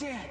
dead.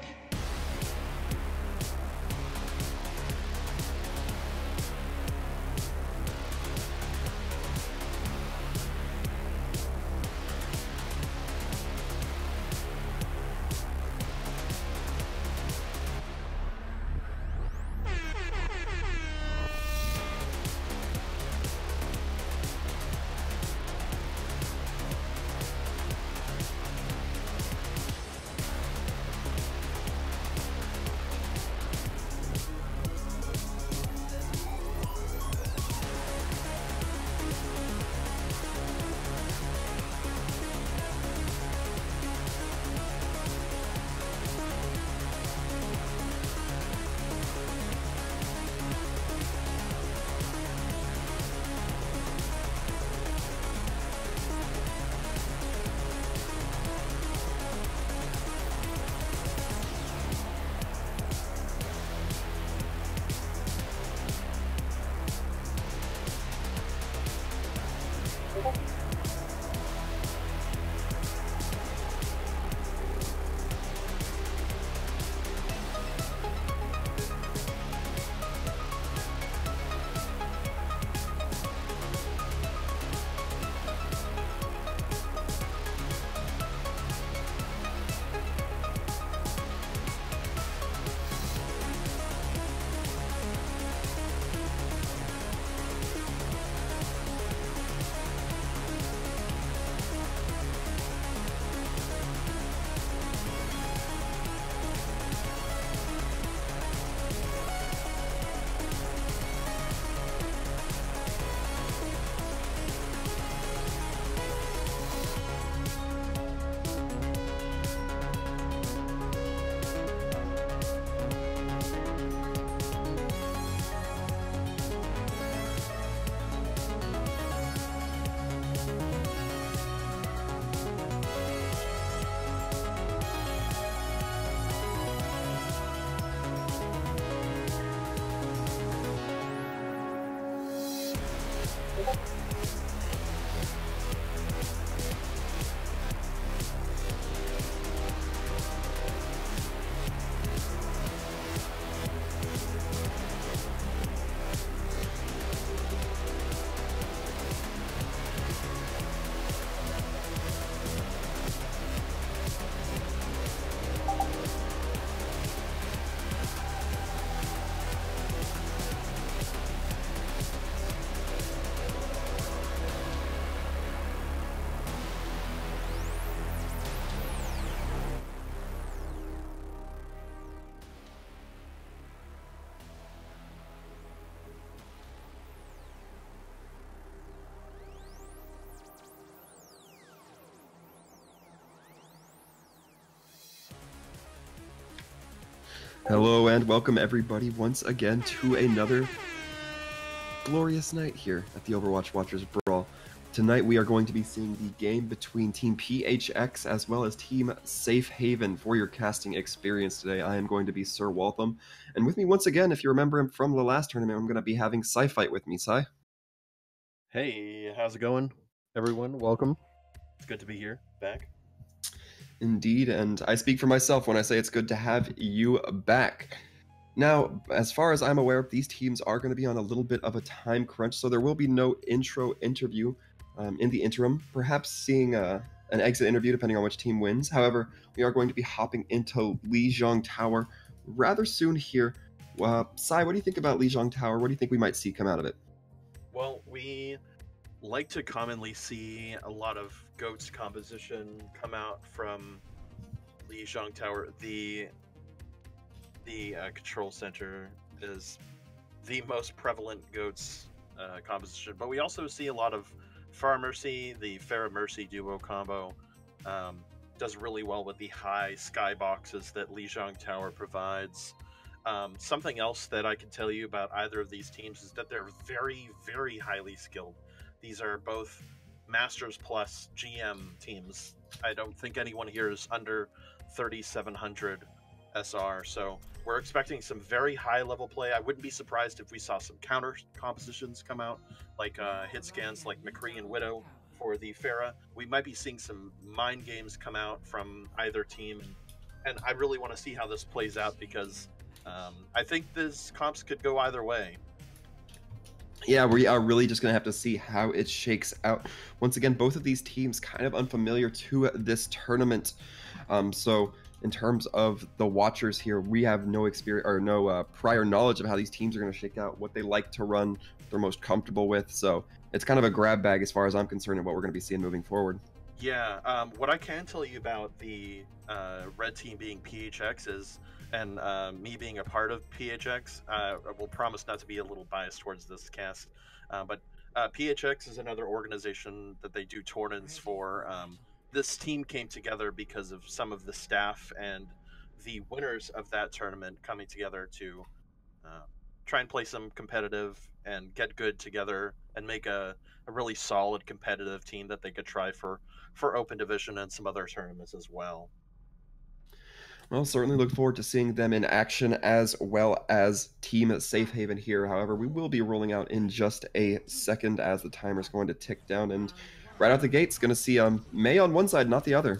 Hello and welcome everybody once again to another glorious night here at the Overwatch Watchers Brawl. Tonight we are going to be seeing the game between Team PHX as well as Team Safe Haven for your casting experience today. I am going to be Sir Waltham, and with me once again, if you remember him from the last tournament, I'm going to be having Sci-Fight with me. Sci? Hey, how's it going, everyone? Welcome. It's good to be here, back. Indeed, and I speak for myself when I say it's good to have you back. Now, as far as I'm aware, these teams are going to be on a little bit of a time crunch, so there will be no intro interview in the interim, perhaps seeing an exit interview depending on which team wins. However, we are going to be hopping into Lijiang Tower rather soon here. Sai, what do you think about Lijiang Tower? What do you think we might see come out of it? Well, we like to commonly see a lot of GOATS composition come out from Lijiang Tower. The control center is the most prevalent GOATS composition, but we also see a lot of Pharah Mercy. The Pharah Mercy duo combo does really well with the high skyboxes that Lijiang Tower provides. Something else that I can tell you about either of these teams is that they're very, very highly skilled. These are both Masters plus GM teams. I don't think anyone here is under 3,700 SR, so we're expecting some very high-level play. I wouldn't be surprised if we saw some counter compositions come out, like hit scans like McCree and Widow for the Pharah. We might be seeing some mind games come out from either team, and I really want to see how this plays out because I think this comps could go either way. Yeah, we are really just going to have to see how it shakes out. Once again, both of these teams kind of unfamiliar to this tournament. So in terms of the watchers here, we have no experience or no prior knowledge of how these teams are going to shake out, what they like to run, what they're most comfortable with. So it's kind of a grab bag as far as I'm concerned and what we're going to be seeing moving forward. Yeah, what I can tell you about the red team being PHX is, and me being a part of PHX, I will promise not to be a little biased towards this cast, but PHX is another organization that they do tournaments for. This team came together because of some of the staff and the winners of that tournament coming together to try and play some competitive and get good together and make a really solid competitive team that they could try for Open Division and some other tournaments as well. Well, certainly look forward to seeing them in action as well as Team Safe Haven here. However, we will be rolling out in just a second as the timer is going to tick down. And right out the gates, going to see May on one side, not the other.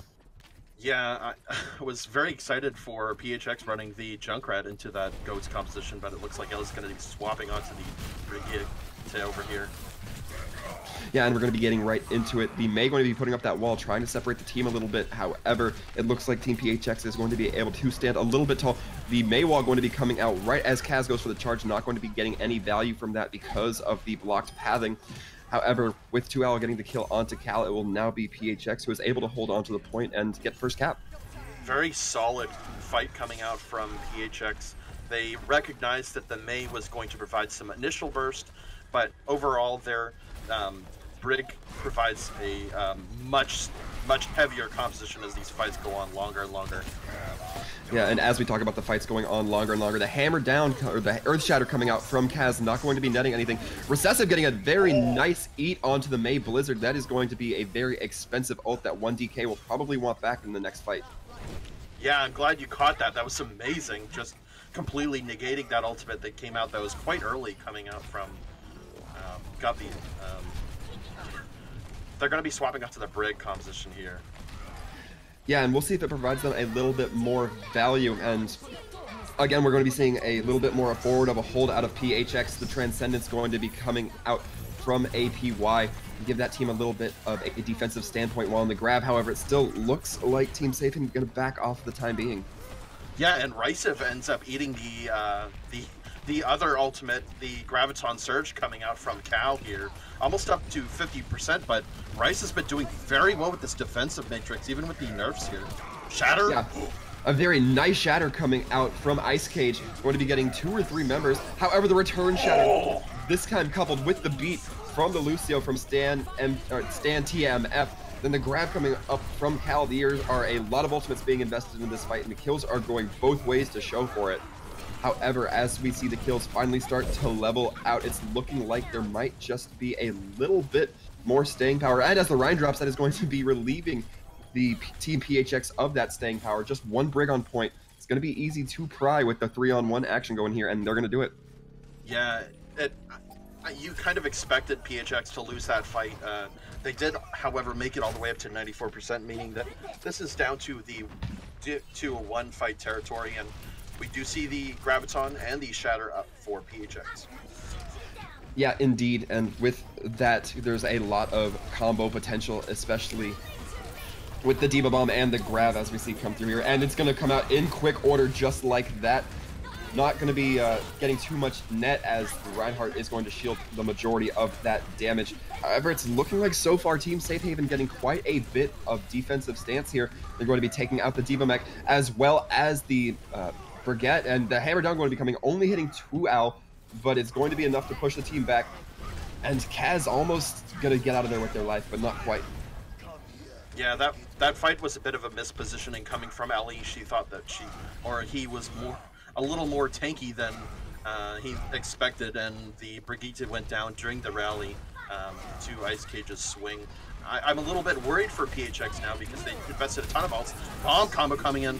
Yeah, I was very excited for PHX running the Junkrat into that GOATS composition, but it looks like Ella's going to be swapping onto the Brigade to over here. Yeah, and we're going to be getting right into it. The May going to be putting up that wall, trying to separate the team a little bit. However, it looks like Team PHX is going to be able to stand a little bit tall. The May wall going to be coming out right as Kaz goes for the charge, not going to be getting any value from that because of the blocked pathing. However, with 2Al getting the kill onto Cal, it will now be PHX who is able to hold on to the point and get first cap. Very solid fight coming out from PHX. They recognized that the May was going to provide some initial burst, but overall their Brig provides a much heavier composition as these fights go on longer and longer. Yeah, and as we talk about the fights going on longer and longer, the hammer down, or the earth shatter coming out from Kaz, not going to be netting anything. Recessive getting a very nice eat onto the May Blizzard. That is going to be a very expensive ult that 1DK will probably want back in the next fight. Yeah, I'm glad you caught that. That was amazing. Just completely negating that ultimate that came out that was quite early coming out from Guppy. They're going to be swapping up to the Brig composition here. Yeah, and we'll see if it provides them a little bit more value. And again, we're going to be seeing a little bit more forward of a hold out of PHX. The Transcendence going to be coming out from APY. Give that team a little bit of a defensive standpoint while on the grab. However, it still looks like Team Safe is going to back off for the time being. Yeah, and Rysiv ends up eating the other ultimate, the Graviton Surge coming out from Cal here. Almost up to 50%, but Rice has been doing very well with this defensive matrix, even with the nerfs here. Shatter? Yeah. A very nice shatter coming out from Ice Cage. Going to be getting 2 or 3 members. However, the return shatter, this time coupled with the beat from the Lucio from Stan TMF. Then the grab coming up from Cal. There are a lot of ultimates being invested in this fight, and the kills are going both ways to show for it. However, as we see the kills finally start to level out, it's looking like there might just be a little bit more staying power. And as the Rhine drops, that is going to be relieving the Team PHX of that staying power. Just one Brig on point. It's going to be easy to pry with the 3-on-1 action going here, and they're going to do it. Yeah, you kind of expected PHX to lose that fight. They did, however, make it all the way up to 94%, meaning that this is down to the 2-1 fight territory, and we do see the Graviton and the Shatter up for PHX. Yeah, indeed. And with that, there's a lot of combo potential, especially with the D.Va Bomb and the grab as we see come through here. And it's going to come out in quick order just like that. Not going to be getting too much net as Reinhardt is going to shield the majority of that damage. However, it's looking like so far Team Safe Haven getting quite a bit of defensive stance here. They're going to be taking out the D.Va mech as well as the Brigette, and the hammer down going to be coming, only hitting 2Al, but it's going to be enough to push the team back. And Kaz almost going to get out of there with their life, but not quite. Yeah, that fight was a bit of a mispositioning coming from Ellie. She thought that he was a little more tanky than he expected, and the Brigitte went down during the rally to Ice Cage's swing. I'm a little bit worried for PHX now because they invested a ton of ults. Bomb combo coming in.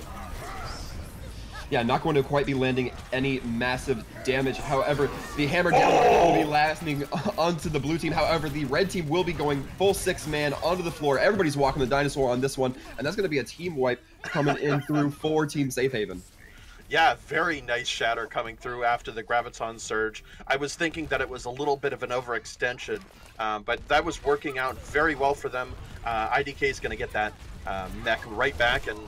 Yeah, not going to quite be landing any massive damage. However, the hammer down will be lasting onto the blue team. However, the red team will be going full 6-man onto the floor. Everybody's walking the dinosaur on this one, and that's going to be a team wipe coming in through for Team Safe Haven. Yeah, very nice shatter coming through after the Graviton Surge. I was thinking that it was a little bit of an overextension, but that was working out very well for them. IDK is going to get that mech right back, and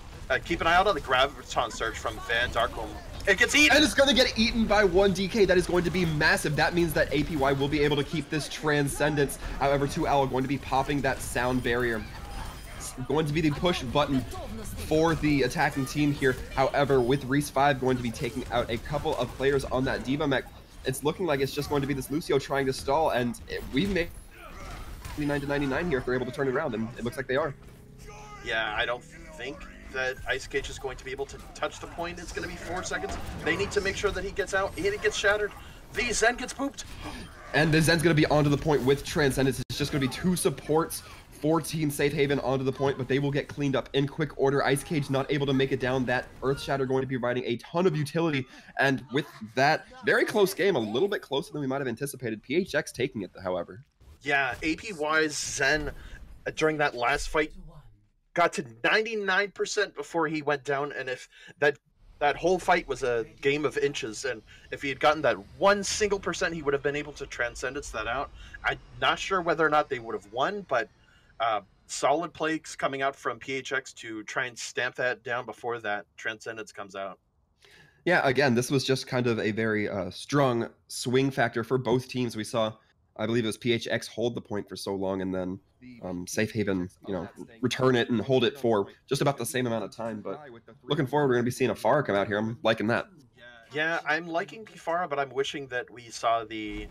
keep an eye out on the Graviton Surge from Van Darkholm. It gets eaten! And it's going to get eaten by 1DK. That is going to be massive. That means that APY will be able to keep this Transcendence. However, 2Owl going to be popping that sound barrier. It's going to be the push button for the attacking team here. However, with Reese 5 going to be taking out a couple of players on that Diva mech, it's looking like it's just going to be this Lucio trying to stall, and we've made 99 here if they're able to turn it around, and it looks like they are. Yeah, I don't think that Ice Cage is going to be able to touch the point. It's going to be 4 seconds. They need to make sure that he gets out. He gets shattered. The Zen gets pooped. And the Zen's going to be onto the point with Transcendence. It's just going to be 2 supports for Team Safe Haven onto the point, but they will get cleaned up in quick order. Ice Cage not able to make it down. That Earth Shatter going to be providing a ton of utility, and with that very close game, a little bit closer than we might have anticipated. PHX taking it, however. Yeah, APY's Zen during that last fight got to 99% before he went down, and if that whole fight was a game of inches, and if he had gotten that 1 single percent, he would have been able to Transcendence that out. I'm not sure whether or not they would have won, but solid plays coming out from PHX to try and stamp that down before that Transcendence comes out. Yeah, again, this was just kind of a very strong swing factor for both teams. We saw, I believe it was PHX hold the point for so long, and then Safe Haven, return it and hold it for just about the same amount of time. But looking forward, we're going to be seeing a Pharah come out here. I'm liking that. Yeah, I'm liking Pharah, but I'm wishing that we saw the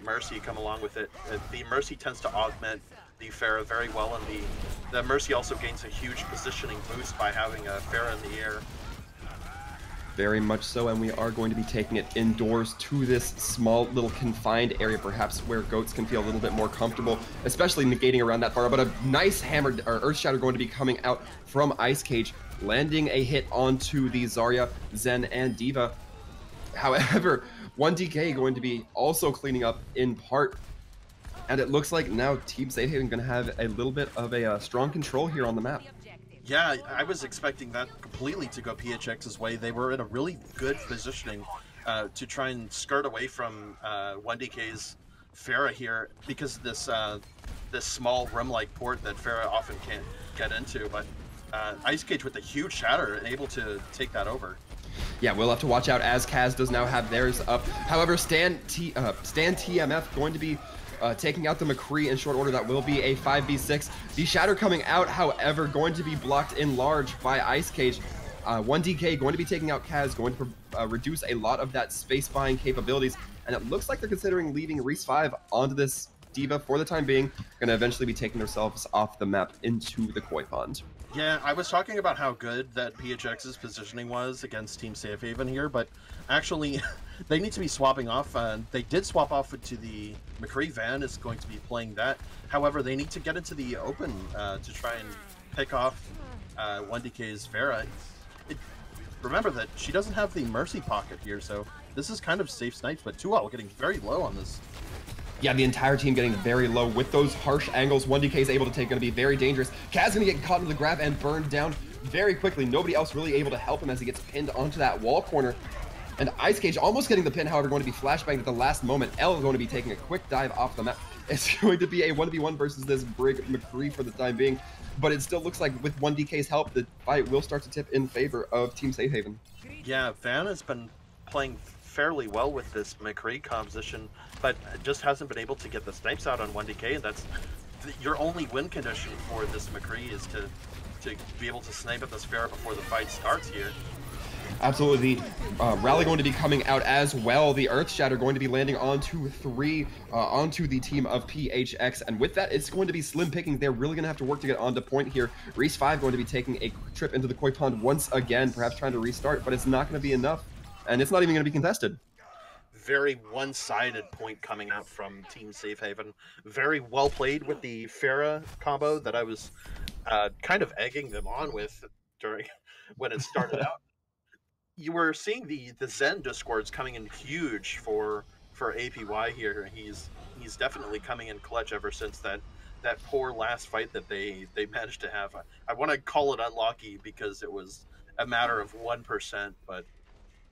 Mercy come along with it. The Mercy tends to augment the Pharah very well, and the Mercy also gains a huge positioning boost by having a Pharah in the air. Very much so, and we are going to be taking it indoors to this small little confined area, perhaps where goats can feel a little bit more comfortable, especially negating around that far. But a nice hammered or Earth Shatter going to be coming out from Ice Cage, landing a hit onto the Zarya, Zen, and Diva. However, 1DK going to be also cleaning up in part, and it looks like now Team Safe Haven going to have a little bit of a strong control here on the map. Yeah, I was expecting that completely to go PHX's way. They were in a really good positioning to try and skirt away from 1DK's Pharah here, because this this small room-like port that Pharah often can't get into. But Ice Cage with a huge shatter and able to take that over. Yeah, we'll have to watch out as Kaz does now have theirs up. However, Stan TMF going to be taking out the McCree in short order. That will be a 5v6. The shatter coming out, however, going to be blocked in large by Ice Cage. 1DK going to be taking out Kaz, going to reduce a lot of that space buying capabilities. And it looks like they're considering leaving Reese 5 onto this Diva for the time being. Going to eventually be taking themselves off the map into the Koi Pond. Yeah, I was talking about how good that PHX's positioning was against Team Safe Haven here, but actually they need to be swapping off. They did swap off to the McCree. Van is going to be playing that. However, they need to get into the open to try and pick off 1DK's Pharah. Remember that she doesn't have the Mercy pocket here, so this is kind of safe snipes, but 2L getting very low on this. Yeah, the entire team getting very low with those harsh angles. 1DK is able to take, going to be very dangerous. Kaz going to get caught in the grab and burned down very quickly. Nobody else really able to help him as he gets pinned onto that wall corner. And Ice Cage almost getting the pin, however, going to be flashbanged at the last moment. L going to be taking a quick dive off the map. It's going to be a 1v1 versus this Brig McCree for the time being. But it still looks like with 1DK's help, the fight will start to tip in favor of Team Safe Haven. Yeah, Van has been playing fairly well with this McCree composition, but just hasn't been able to get the snipes out on 1DK, and that's your only win condition for this McCree is to be able to snipe at the Pharah before the fight starts here. Absolutely. The rally going to be coming out as well. The Earth Shatter going to be landing onto 3 onto the team of PHX, and with that, it's going to be slim picking. They're really going to have to work to get onto point here. Reese 5 going to be taking a trip into the Koi Pond once again, perhaps trying to restart, but it's not going to be enough, and it's not even going to be contested. Very one-sided point coming out from Team Safe Haven. Very well played with the Pharah combo that I was kind of egging them on with during when it started out. You were seeing the Zen discords coming in huge for APY here. He's definitely coming in clutch ever since that poor last fight that they managed to have. I want to call it unlucky because it was a matter of 1%, but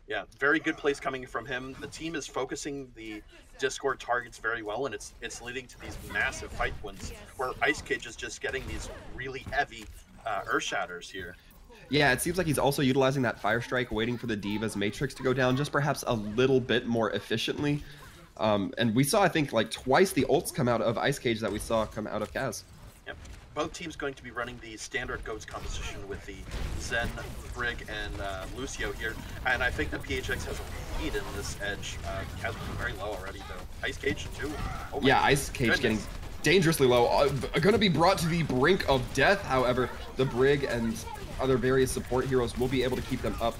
yeah, very good plays coming from him. The team is focusing the Discord targets very well, and it's leading to these massive fight wins where Ice Cage is just getting these really heavy Earth Shatters here. Yeah, it seems like he's also utilizing that Fire Strike, waiting for the Diva's Matrix to go down just perhaps a little bit more efficiently. And we saw, I think, like twice the ults come out of Ice Cage that we saw come out of Kaz. Yep. Both teams going to be running the standard GOATS composition with the Zen, Brig, and Lucio here. And I think the PHX has a lead in this edge. Kaz was very low already, though. Ice Cage, too. Oh yeah, Ice Cage getting dangerously low. Going to be brought to the brink of death, however. The Brig and other various support heroes will be able to keep them up.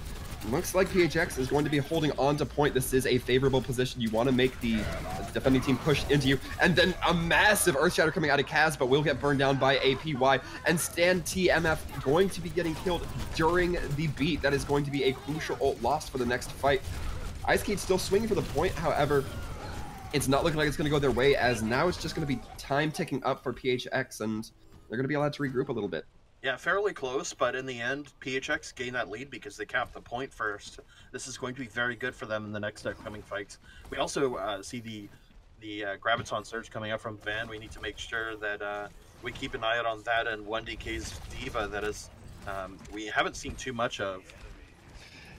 Looks like PHX is going to be holding on to point. This is a favorable position. You want to make the defending team push into you. And then a massive Earth Shatter coming out of Kaz, but will get burned down by APY. And Stan TMF going to be getting killed during the beat. That is going to be a crucial ult lost for the next fight. Ice Cage still swinging for the point. However, it's not looking like it's going to go their way, as now it's just going to be time ticking up for PHX, and they're going to be allowed to regroup a little bit. Yeah, fairly close, but in the end, PHX gained that lead because they capped the point first. This is going to be very good for them in the next upcoming fights. We also see the Graviton Surge coming up from Van. We need to make sure that we keep an eye out on that and 1DK's Diva that is we haven't seen too much of.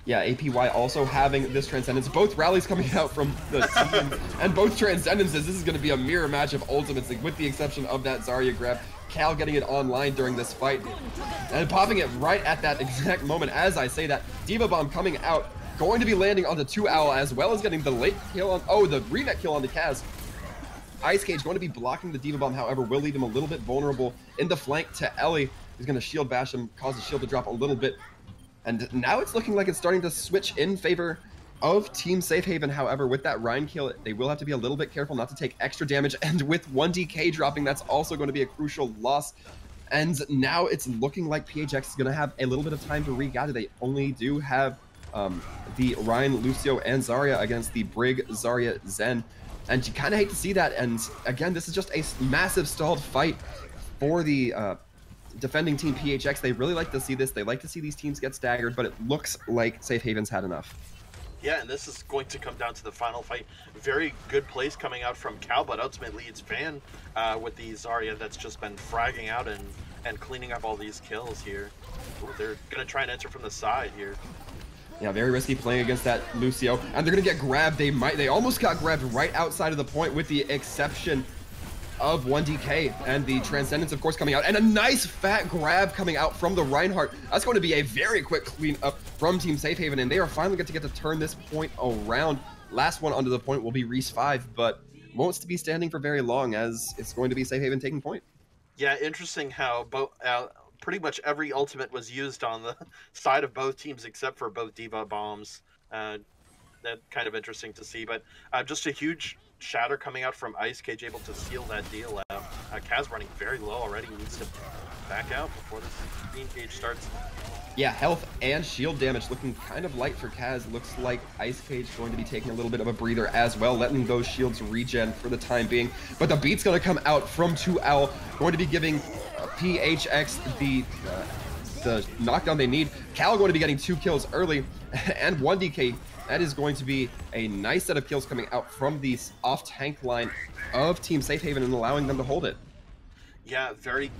Yeah, APY also having this Transcendence. Both rallies coming out from the team, and both Transcendences. This is going to be a mirror match of ultimates, with the exception of that Zarya grab. Cal getting it online during this fight, and popping it right at that exact moment as I say that. Diva Bomb coming out, going to be landing onto 2Owl, as well as getting the late kill on, the remet kill on the Kaz. Ice Cage going to be blocking the Diva Bomb, however, will leave him a little bit vulnerable in the flank to Ellie. He's going to shield bash him, cause the shield to drop a little bit. And now it's looking like it's starting to switch in favor of Team Safe Haven. However, with that Rhine kill, they will have to be a little bit careful not to take extra damage. And with 1DK dropping, that's also going to be a crucial loss. And now it's looking like PHX is going to have a little bit of time to regather. They only do have the Rhine, Lucio, and Zarya against the Brig, Zarya, Zen. And you kind of hate to see that. And again, this is just a massive stalled fight for the defending team PHX. They really like to see this. They like to see these teams get staggered, but it looks like Safe Haven's had enough. Yeah, and this is going to come down to the final fight. Very good plays coming out from Cal, but ultimately it's Van with the Zarya that's just been fragging out and cleaning up all these kills here. Ooh, they're going to try and enter from the side here. Yeah, very risky playing against that Lucio, and they're going to get grabbed. They almost got grabbed right outside of the point, with the exception of 1DK, and the Transcendence, of course, coming out, and a nice fat grab coming out from the Reinhardt. That's going to be a very quick clean up from Team Safe Haven, and they are finally going to get to turn this point around. Last one onto the point will be Reese 5, but won't be standing for very long, as it's going to be Safe Haven taking point. Yeah, interesting how pretty much every ultimate was used on the side of both teams except for both Diva bombs. That kind of interesting to see, but just a huge shatter coming out from Ice Cage, able to seal that deal out. Kaz running very low already, needs to back out before this green cage starts. Yeah, health and shield damage looking kind of light for Kaz. Looks like Ice Cage going to be taking a little bit of a breather as well, letting those shields regen for the time being. But the beat's going to come out from 2Owl, going to be giving PHX the knockdown they need. Cal going to be getting 2 kills early, and 1DK. That is going to be a nice set of kills coming out from the off-tank line of Team Safe Haven and allowing them to hold it. Yeah, very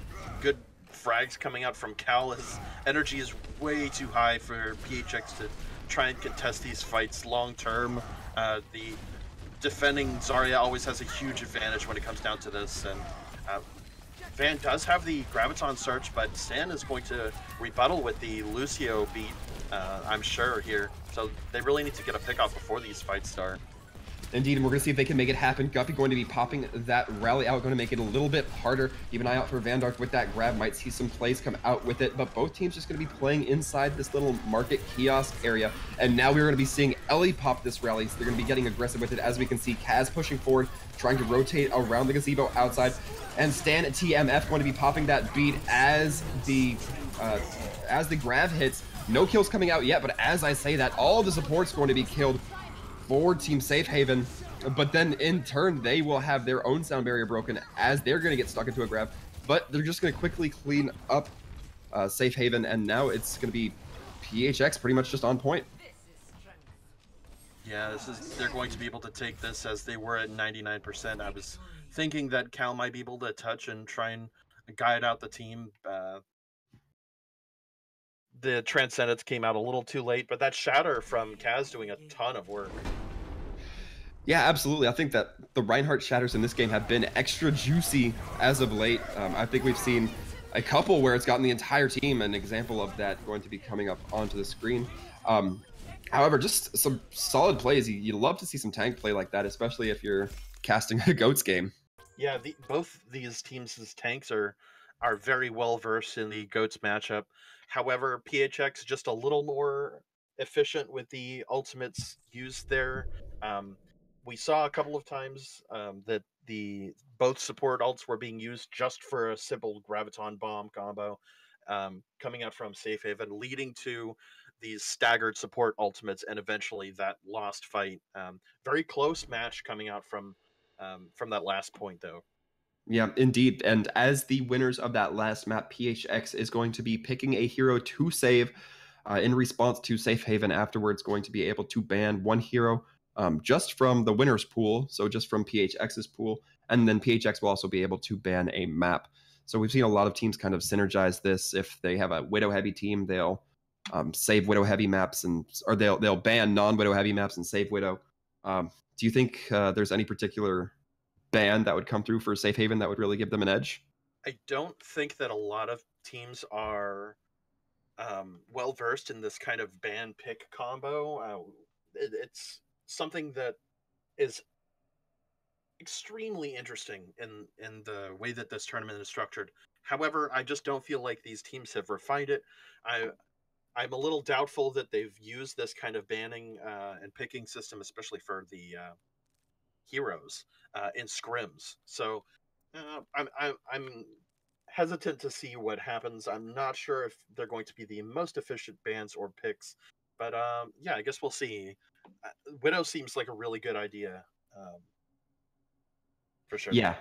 good frags coming out from Cal. His energy is way too high for PHX to try and contest these fights long-term. The defending Zarya always has a huge advantage when it comes down to this, and Van does have the Graviton Surge, but Stan is going to rebuttal with the Lucio beat, I'm sure, here. So they really need to get a pick off before these fights start. Indeed, and we're going to see if they can make it happen. Guppy going to be popping that rally out, going to make it a little bit harder. Keep an eye out for Vandark with that grab. Might see some plays come out with it, but both teams just going to be playing inside this little market kiosk area. And now we're going to be seeing Ellie pop this rally, so they're going to be getting aggressive with it. As we can see, Kaz pushing forward, trying to rotate around the gazebo outside. And Stan TMF going to be popping that beat as the grab hits. No kills coming out yet, but as I say that, all the support's going to be killed for Team Safe Haven. But then in turn, they will have their own sound barrier broken as they're going to get stuck into a grab. But they're just going to quickly clean up Safe Haven, and now it's going to be PHX pretty much just on point. Yeah, they're going to be able to take this as they were at 99%. I was thinking that Cal might be able to touch and try and guide out the team. The Transcendence came out a little too late, but that Shatter from Kaz doing a ton of work. Yeah, absolutely. I think that the Reinhardt shatters in this game have been extra juicy as of late. I think we've seen a couple where it's gotten the entire team. An example of that going to be coming up onto the screen. However, just some solid plays. You love to see some tank play like that, especially if you're casting a GOATS game. Yeah, both these teams' tanks are very well versed in the GOATS matchup. However, PHX just a little more efficient with the ultimates used there. Um, we saw a couple of times that both support ults were being used just for a simple graviton bomb combo, coming out from Safe Haven, leading to these staggered support ultimates, and eventually that lost fight. Very close match coming out from that last point, though. Yeah, indeed. And as the winners of that last map, PHX is going to be picking a hero to save in response to Safe Haven afterwards, going to be able to ban one hero just from the winner's pool, so just from PHX's pool. And then PHX will also be able to ban a map. So we've seen a lot of teams kind of synergize this. If they have a Widow-heavy team, they'll save Widow-heavy maps, or they'll ban non-Widow-heavy maps and save Widow. Do you think there's any particular ban that would come through for Safe Haven that would really give them an edge? I don't think that a lot of teams are well versed in this kind of ban pick combo. It's something that is extremely interesting in the way that this tournament is structured. However, I just don't feel like these teams have refined it. I'm a little doubtful that they've used this kind of banning and picking system, especially for the heroes in scrims. So I'm hesitant to see what happens. I'm not sure if they're going to be the most efficient bans or picks, but yeah, I guess we'll see. Widow seems like a really good idea, for sure. Yeah,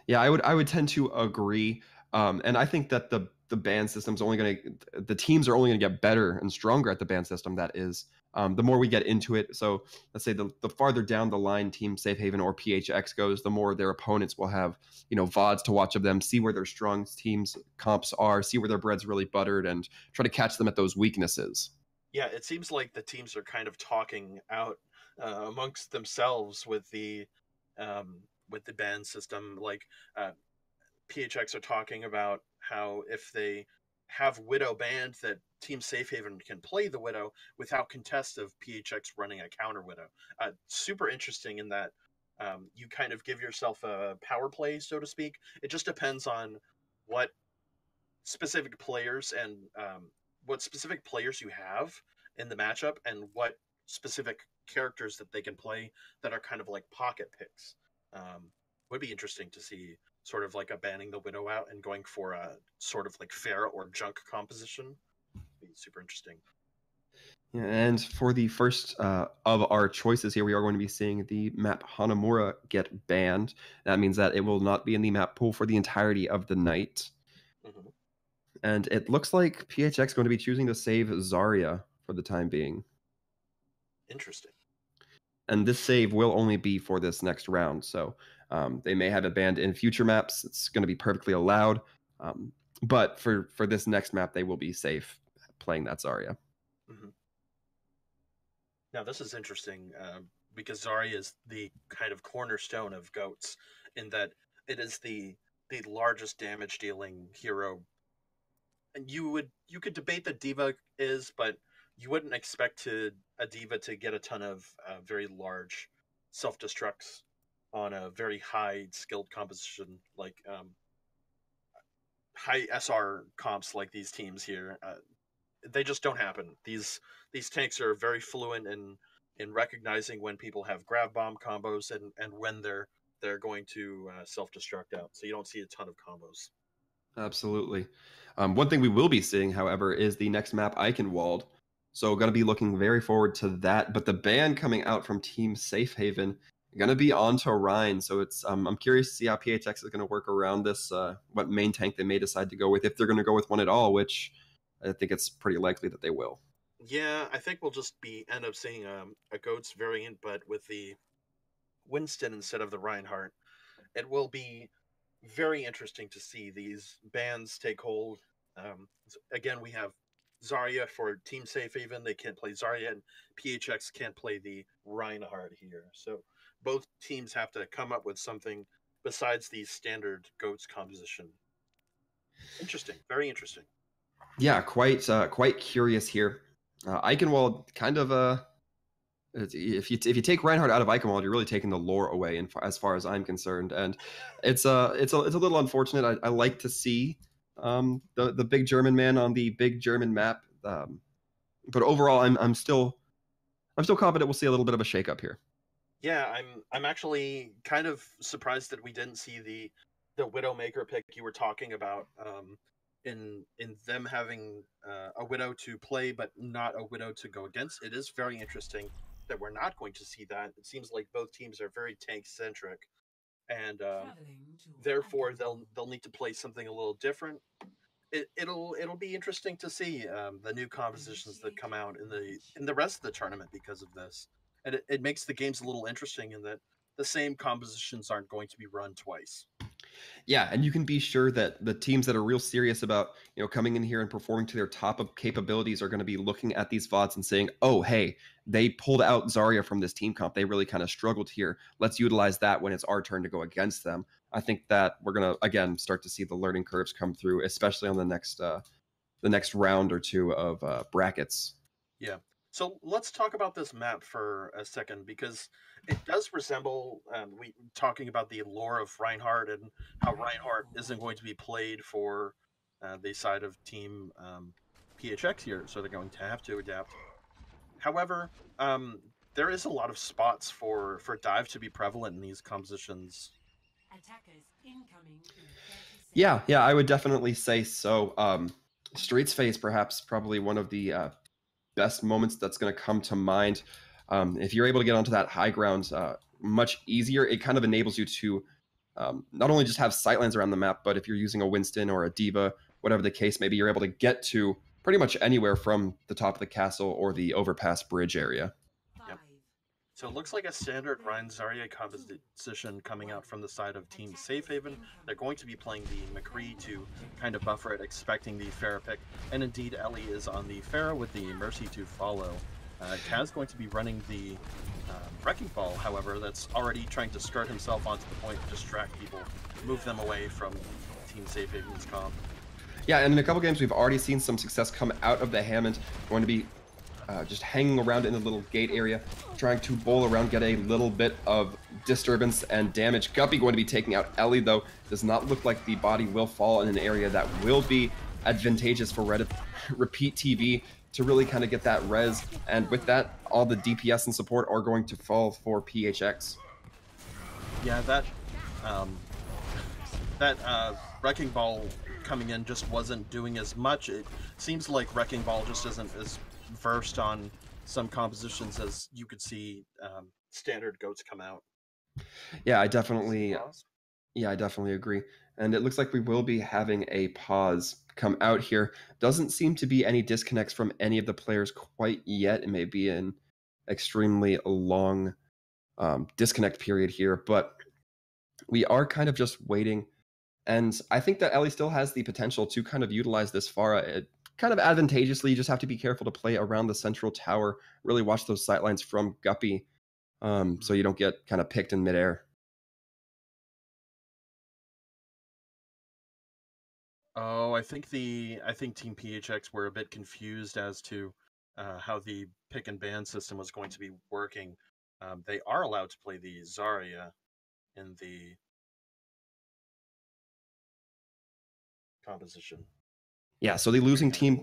yeah, I would tend to agree, and I think that the ban system's only going to the teams are only going to get better and stronger at the ban system. That is, the more we get into it. So let's say the farther down the line Team Safe Haven or PHX goes, the more their opponents will have VODs to watch of them, see where their strong teams comps are, see where their bread's really buttered, and try to catch them at those weaknesses. Yeah, it seems like the teams are kind of talking out amongst themselves with the ban system. Like PHX are talking about how if they have Widow banned, that Team Safe Haven can play the Widow without contest of PHX running a counter Widow. Super interesting in that you kind of give yourself a power play, so to speak. It just depends on what specific players and what specific players you have in the matchup and what specific characters that they can play that are kind of like pocket picks. Would be interesting to see sort of like a banning the Widow out and going for a sort of like fair or junk composition. Be super interesting. Yeah, and for the first of our choices here, we are going to be seeing the map Hanamura get banned. That means that it will not be in the map pool for the entirety of the night. Mm-hmm. And it looks like PHX is going to be choosing to save Zarya for the time being. Interesting. And this save will only be for this next round. So they may have it banned in future maps. It's going to be perfectly allowed. But for this next map, they will be safe playing that Zarya. Mm-hmm. Now this is interesting because Zarya is the kind of cornerstone of GOATs in that it is the largest damage dealing hero. And you could debate that D.Va is, but you wouldn't expect a D.Va to get a ton of very large self destructs on a very high skilled composition like high SR comps like these teams here. They just don't happen. These tanks are very fluent in recognizing when people have grab bomb combos and when they're going to self destruct out. So you don't see a ton of combos. Absolutely. One thing we will be seeing, however, is the next map, Eichenwald. So going to be looking very forward to that. But the ban coming out from Team Safe Haven going to be onto Rhine. So it's I'm curious to see how PHX is going to work around this. What main tank they may decide to go with, if they're going to go with one at all, which I think it's pretty likely that they will. Yeah, I think we'll just end up seeing a goats variant, but with the Winston instead of the Reinhardt. It will be very interesting to see these bans take hold. Again, we have Zarya for Team Safe Haven. They can't play Zarya, and PHX can't play the Reinhardt here. So both teams have to come up with something besides the standard goats composition. Interesting, very interesting. Yeah, quite curious here. Eichenwald kind of if you take Reinhardt out of Eichenwald, you're really taking the lore away, as far as I'm concerned, and it's a little unfortunate. I like to see the big German man on the big German map, but overall, I'm still confident we'll see a little bit of a shakeup here. Yeah, I'm actually kind of surprised that we didn't see the Widowmaker pick you were talking about. In them having a Widow to play, but not a Widow to go against. It is very interesting that we're not going to see that. It seems like both teams are very tank centric, and therefore they'll need to play something a little different. It'll be interesting to see the new compositions that come out in the rest of the tournament because of this, and it makes the games a little interesting in that the same compositions aren't going to be run twice. Yeah, and you can be sure that the teams that are real serious about, coming in here and performing to their top of capabilities are going to be looking at these VODs and saying, oh, hey, they pulled out Zarya from this team comp. They really kind of struggled here. Let's utilize that when it's our turn to go against them. I think that we're going to, again, start to see the learning curves come through, especially on the next round or two of brackets. Yeah. So let's talk about this map for a second because it does resemble we talking about the lore of Reinhardt and how Reinhardt isn't going to be played for the side of Team PHX here, so they're going to have to adapt. However, there is a lot of spots for dive to be prevalent in these compositions. Yeah, I would definitely say so. Streets Phase, perhaps, probably one of the best moments that's going to come to mind. If you're able to get onto that high ground much easier, it kind of enables you to not only just have sightlands around the map, but if you're using a Winston or a Diva, whatever the case may be, you're able to get to pretty much anywhere from the top of the castle or the overpass bridge area. Yep. So it looks like a standard Ryan Zarya composition coming out from the side of Team Safe Haven. They're going to be playing the McCree to kind of buffer it, expecting the Pharah pick. And indeed, Ellie is on the Pharah with the Mercy to follow. Kaz going to be running the Wrecking Ball, however, that's already trying to skirt himself onto the point to distract people, move them away from Team Safe Haven's comp. Yeah, and in a couple games, we've already seen some success come out of the Hammond. Going to be just hanging around in the little gate area, trying to bowl around, get a little bit of disturbance and damage. Guppy going to be taking out Ellie, though. Does not look like the body will fall in an area that will be advantageous for Repeat TV to really kind of get that res. And with that, all the DPS and support are going to fall for PHX. Yeah, that Wrecking Ball coming in just wasn't doing as much. It seems like Wrecking Ball just isn't as versed on some compositions as you could see standard goats come out. Yeah, I definitely agree. And it looks like we will be having a pause come out here. Doesn't seem to be any disconnects from any of the players quite yet. It may be an extremely long disconnect period here, but we are kind of just waiting. And I think that Ellie still has the potential to kind of utilize this Pharah kind of advantageously. You just have to be careful to play around the central tower, really watch those sightlines from Guppy, so you don't get kind of picked in midair. Oh, I think Team PHX were a bit confused as to how the pick and ban system was going to be working. They are allowed to play the Zarya in the composition. Yeah, so the losing team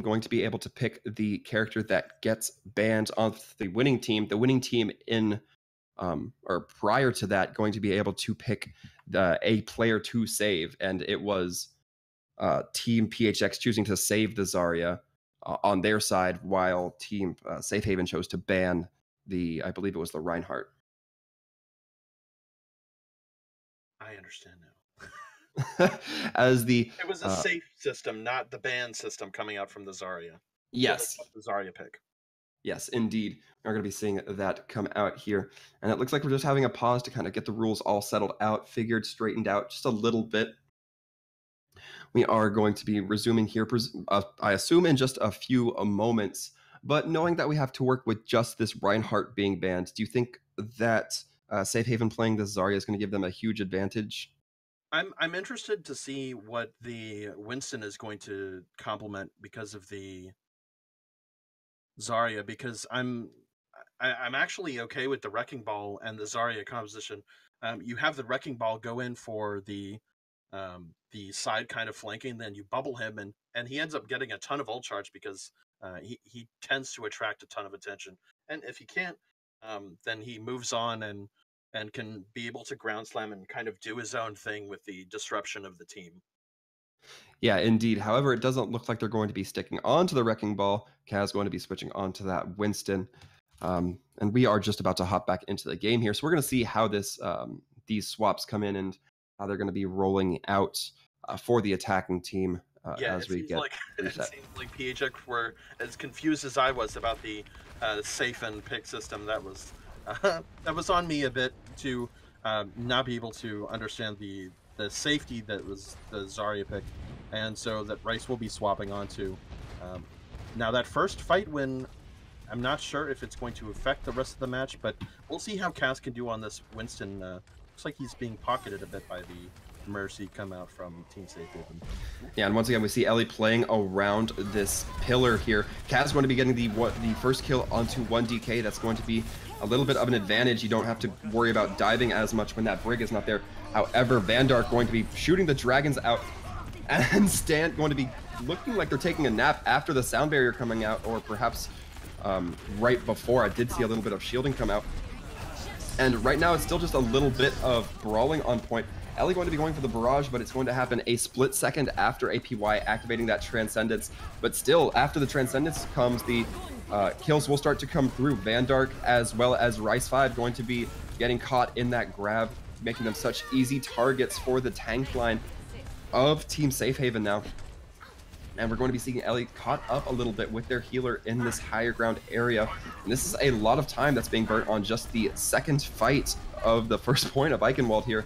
going to be able to pick the character that gets banned off the winning team. The winning team in or prior to that going to be able to pick a player to save, and it was Team PHX choosing to save the Zarya on their side, while Team Safe Haven chose to ban I believe it was the Reinhardt. I understand now. As the It was a safe system, not the ban system coming out from the Zarya. yes, So the Zarya pick. yes, indeed. We're going to be seeing that come out here. And it looks like we're just having a pause to kind of get the rules all settled out, figured, straightened out just a little bit. We are going to be resuming here, I assume, in just a few moments. But knowing that we have to work with just this Reinhardt being banned, do you think that Safe Haven playing this Zarya is going to give them a huge advantage? I'm interested to see what the Winston is going to complement because of the Zarya, because I'm actually okay with the Wrecking Ball and the Zarya composition. You have the Wrecking Ball go in for the side kind of flanking, then you bubble him, and he ends up getting a ton of ult charge because he tends to attract a ton of attention. And if he can't, then he moves on and can be able to ground slam and kind of do his own thing with the disruption of the team. Yeah, indeed. However, it doesn't look like they're going to be sticking on to the Wrecking Ball. Kaz going to be switching on to that Winston. And we are just about to hop back into the game here. So we're going to see how these swaps come in and how they're going to be rolling out for the attacking team as we get reset. It seems like PHX were as confused as I was about the safe and pick system. That was on me a bit to not be able to understand the safety that was the Zarya pick, and so that Rice will be swapping onto. Now that first fight win, I'm not sure if it's going to affect the rest of the match, but we'll see how Cass can do on this Winston. Looks like he's being pocketed a bit by the Mercy come out from Team Safe Haven. Yeah, and once again, we see Ellie playing around this pillar here. Kaz is going to be getting the first kill onto 1DK. That's going to be a little bit of an advantage. You don't have to worry about diving as much when that Brig is not there. However, Vandark going to be shooting the dragons out, and Stan going to be looking like they're taking a nap after the sound barrier coming out, or perhaps right before. I did see a little bit of shielding come out. And right now, it's still just a little bit of brawling on point. Ellie going to be going for the barrage, but it's going to happen a split second after APY activating that Transcendence. But still, after the Transcendence comes, the kills will start to come through. Vandark as well as Rice5 going to be getting caught in that grab, making them such easy targets for the tank line of Team Safe Haven now. And we're going to be seeing Ellie caught up a little bit with their healer in this higher ground area. And this is a lot of time that's being burnt on just the second fight of the first point of Eichenwald here.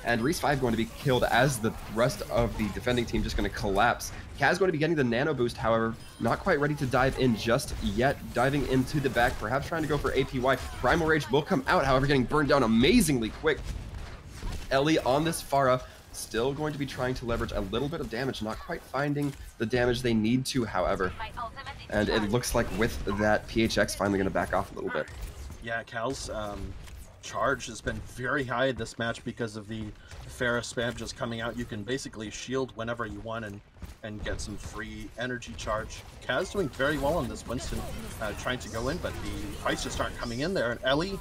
And Reese5 going to be killed as the rest of the defending team just going to collapse. Kaz going to be getting the nano boost, however, not quite ready to dive in just yet. Diving into the back, perhaps trying to go for APY. Primal Rage will come out, however, getting burned down amazingly quick. Ellie on this Pharah, still going to be trying to leverage a little bit of damage, not quite finding the damage they need to, however. And it looks like with that, PHX finally going to back off a little bit. Yeah, Cal's charge has been very high in this match because of the Pharah spam just coming out. You can basically shield whenever you want and get some free energy charge. Kaz doing very well on this Winston, trying to go in, but the fights just aren't coming in there. And Ellie...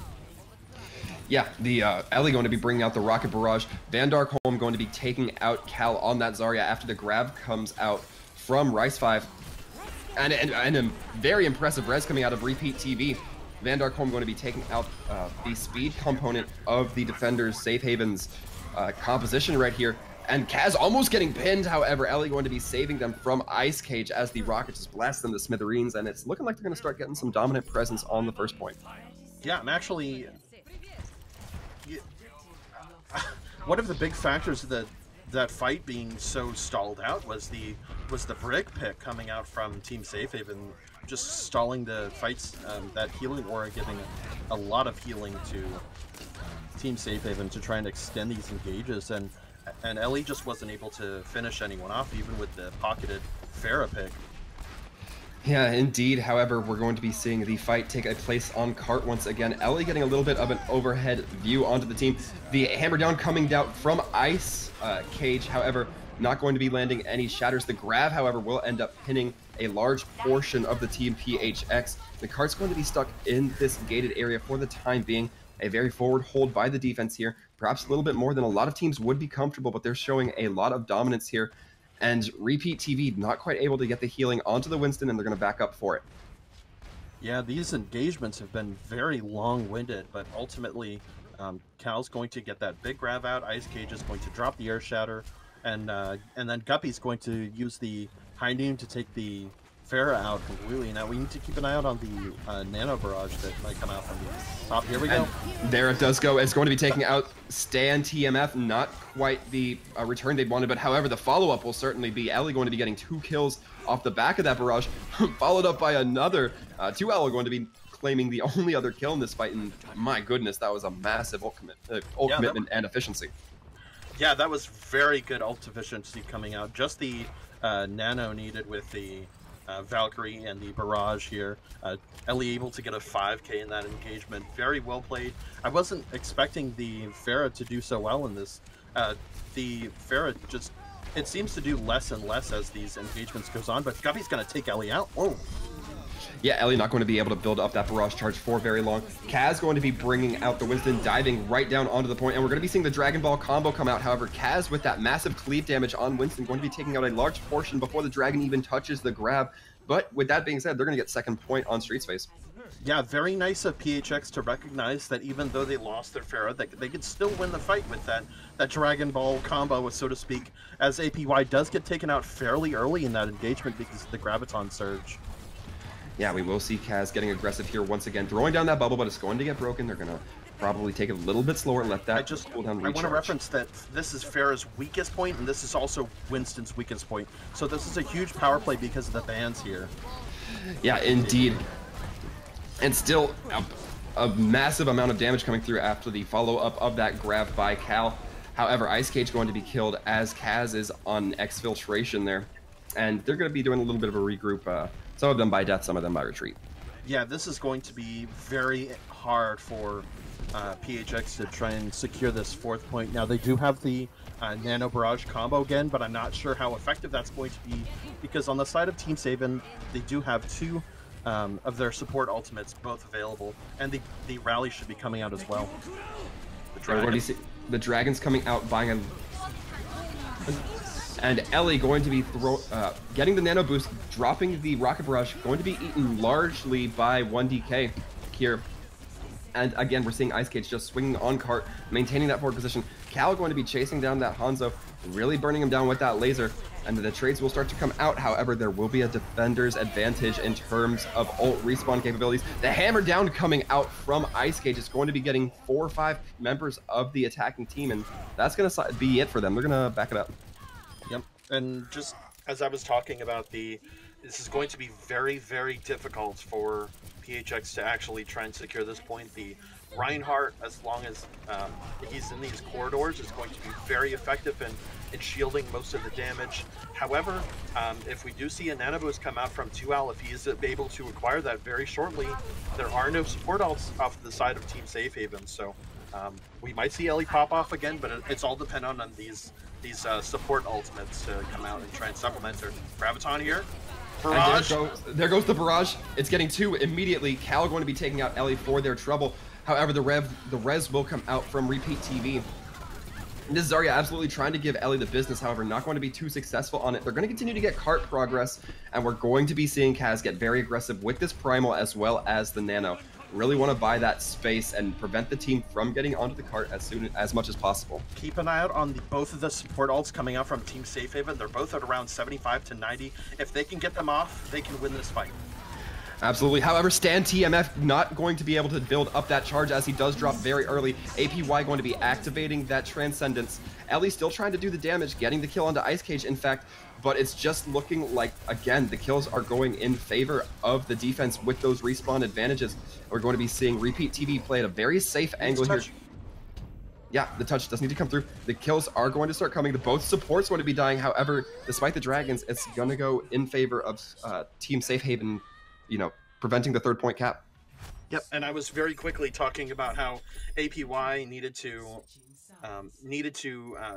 Yeah, the Ellie going to be bringing out the Rocket Barrage. Vandark Home going to be taking out Cal on that Zarya after the grab comes out from Rice5. And a very impressive res coming out of Repeat TV. Vandark Home going to be taking out the speed component of the defenders, Safe Haven's composition right here. And Kaz almost getting pinned, however, Ellie going to be saving them from Ice Cage as the Rocket just blasts them to smithereens, and it's looking like they're going to start getting some dominant presence on the first point. Yeah, I'm actually... One of the big factors of that fight being so stalled out was the Brig pick coming out from Team Safe Haven, just stalling the fights. That healing aura giving a lot of healing to Team Safe Haven to try and extend these engages, and Ellie just wasn't able to finish anyone off, even with the pocketed Pharah pick. Yeah, indeed. However, we're going to be seeing the fight take a place on cart once again. Ellie getting a little bit of an overhead view onto the team. The hammer down coming down from Ice Cage, however, not going to be landing any shatters. The grab, however, will end up pinning a large portion of the team PHX. The cart's going to be stuck in this gated area for the time being. A very forward hold by the defense here. Perhaps a little bit more than a lot of teams would be comfortable, but they're showing a lot of dominance here. And Repeat TV not quite able to get the healing onto the Winston, and they're going to back up for it. Yeah, these engagements have been very long-winded, but ultimately, Cal's going to get that big grab out. Ice Cage is going to drop the Air Shatter, and then Guppy's going to use the High Noon to take the Pharah out completely. Now we need to keep an eye out on the Nano Barrage that might come out from the top. Here we go. And there it does go. It's going to be taking out Stan TMF. Not quite the return they wanted, but however, the follow-up will certainly be Ellie going to be getting 2 kills off the back of that barrage, followed up by another. 2L are going to be claiming the only other kill in this fight, and my goodness, that was a massive ult commitment and efficiency. Yeah, that was very good ult efficiency coming out. Just the nano needed with the Valkyrie and the barrage here. Ellie able to get a 5k in that engagement. Very well played. I wasn't expecting the Pharah to do so well in this. The Pharah just, it seems to do less and less as these engagements goes on, but Guppy's going to take Ellie out. Whoa. Yeah, Ellie not going to be able to build up that barrage charge for very long. Kaz going to be bringing out the Winston, diving right down onto the point, and we're going to be seeing the Dragon Ball combo come out. However, Kaz with that massive cleave damage on Winston going to be taking out a large portion before the Dragon even touches the grab. But with that being said, they're going to get second point on Street Space. Yeah, very nice of PHX to recognize that even though they lost their Pharah, they could still win the fight with that Dragon Ball combo, so to speak, as APY does get taken out fairly early in that engagement because of the Graviton Surge. Yeah, we will see Kaz getting aggressive here once again, throwing down that bubble, but it's going to get broken. They're going to probably take it a little bit slower, let that cooldown recharge. I want to reference that this is Pharah's weakest point, and this is also Winston's weakest point. So this is a huge power play because of the bans here. Yeah, indeed. And still a massive amount of damage coming through after the follow-up of that grab by Cal. However, Ice Cage going to be killed as Kaz is on exfiltration there. And they're going to be doing a little bit of a regroup. Some of them by death, some of them by retreat. Yeah, this is going to be very hard for PHX to try and secure this 4th point. Now, they do have the Nano Barrage combo again, but I'm not sure how effective that's going to be, because on the side of Team Saban, they do have 2 of their support ultimates both available, and the rally should be coming out as well. The Dragon's coming out buying a... And Ellie going to be getting the nano boost, dropping the rocket barrage, going to be eaten largely by 1DK here. And again, we're seeing Ice Cage just swinging on cart, maintaining that forward position. Cal going to be chasing down that Hanzo, really burning him down with that laser. And the trades will start to come out. However, there will be a defender's advantage in terms of ult respawn capabilities. The hammer down coming out from Ice Cage is going to be getting 4 or 5 members of the attacking team, and that's going to be it for them. They're going to back it up. Yep, and just as I was talking about, this is going to be very, very difficult for PHX to actually try and secure this point. The Reinhardt, as long as he's in these corridors, is going to be very effective in shielding most of the damage. However, if we do see a nano boost come out from 2L, if he is able to acquire that very shortly, there are no support ults off the side of Team Safe Haven, so we might see Ellie pop off again, but it's all dependent on these support ultimates to come out and try and supplement her. Graviton here. Barrage. There goes the barrage. It's getting 2 immediately. Cal going to be taking out Ellie for their trouble. However, the res will come out from Repeat TV. And this is Zarya absolutely trying to give Ellie the business, however, not going to be too successful on it. They're going to continue to get cart progress, and we're going to be seeing Kaz get very aggressive with this primal as well as the nano. Really want to buy that space and prevent the team from getting onto the cart as much as possible. Keep an eye out on both of the support ults coming out from Team Safe Haven. They're both at around 75 to 90. If they can get them off, they can win this fight. Absolutely. However, Stan TMF not going to be able to build up that charge as he does drop very early. APY going to be activating that Transcendence. Ellie still trying to do the damage, getting the kill onto Ice Cage, in fact, but it's just looking like, again, the kills are going in favor of the defense with those respawn advantages. We're going to be seeing Repeat TV play at a very safe angle here. Yeah, the touch does need to come through. The kills are going to start coming. Both supports going to be dying. However, despite the Dragons, it's going to go in favor of Team Safe Haven, you know, preventing the 3rd point cap. Yep, and I was very quickly talking about how APY needed to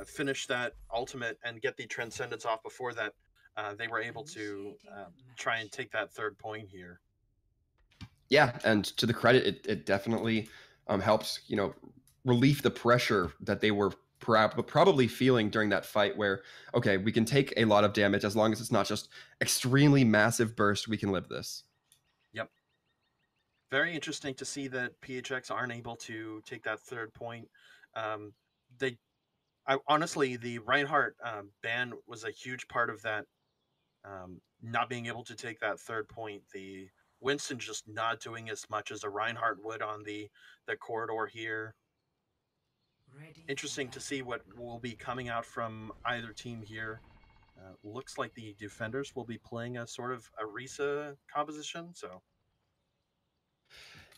finish that ultimate and get the Transcendence off before that they were able to try and take that 3rd point here. Yeah, and to the credit, it definitely helps, you know, relieve the pressure that they were probably feeling during that fight where, okay, we can take a lot of damage as long as it's not just extremely massive burst, we can live this. Yep. Very interesting to see that PHX aren't able to take that third point. Um, they, honestly, the Reinhardt ban was a huge part of that. Not being able to take that third point, the Winston just not doing as much as a Reinhardt would on the corridor here. Interesting to see what will be coming out from either team here. Looks like the defenders will be playing a sort of Arisa composition. So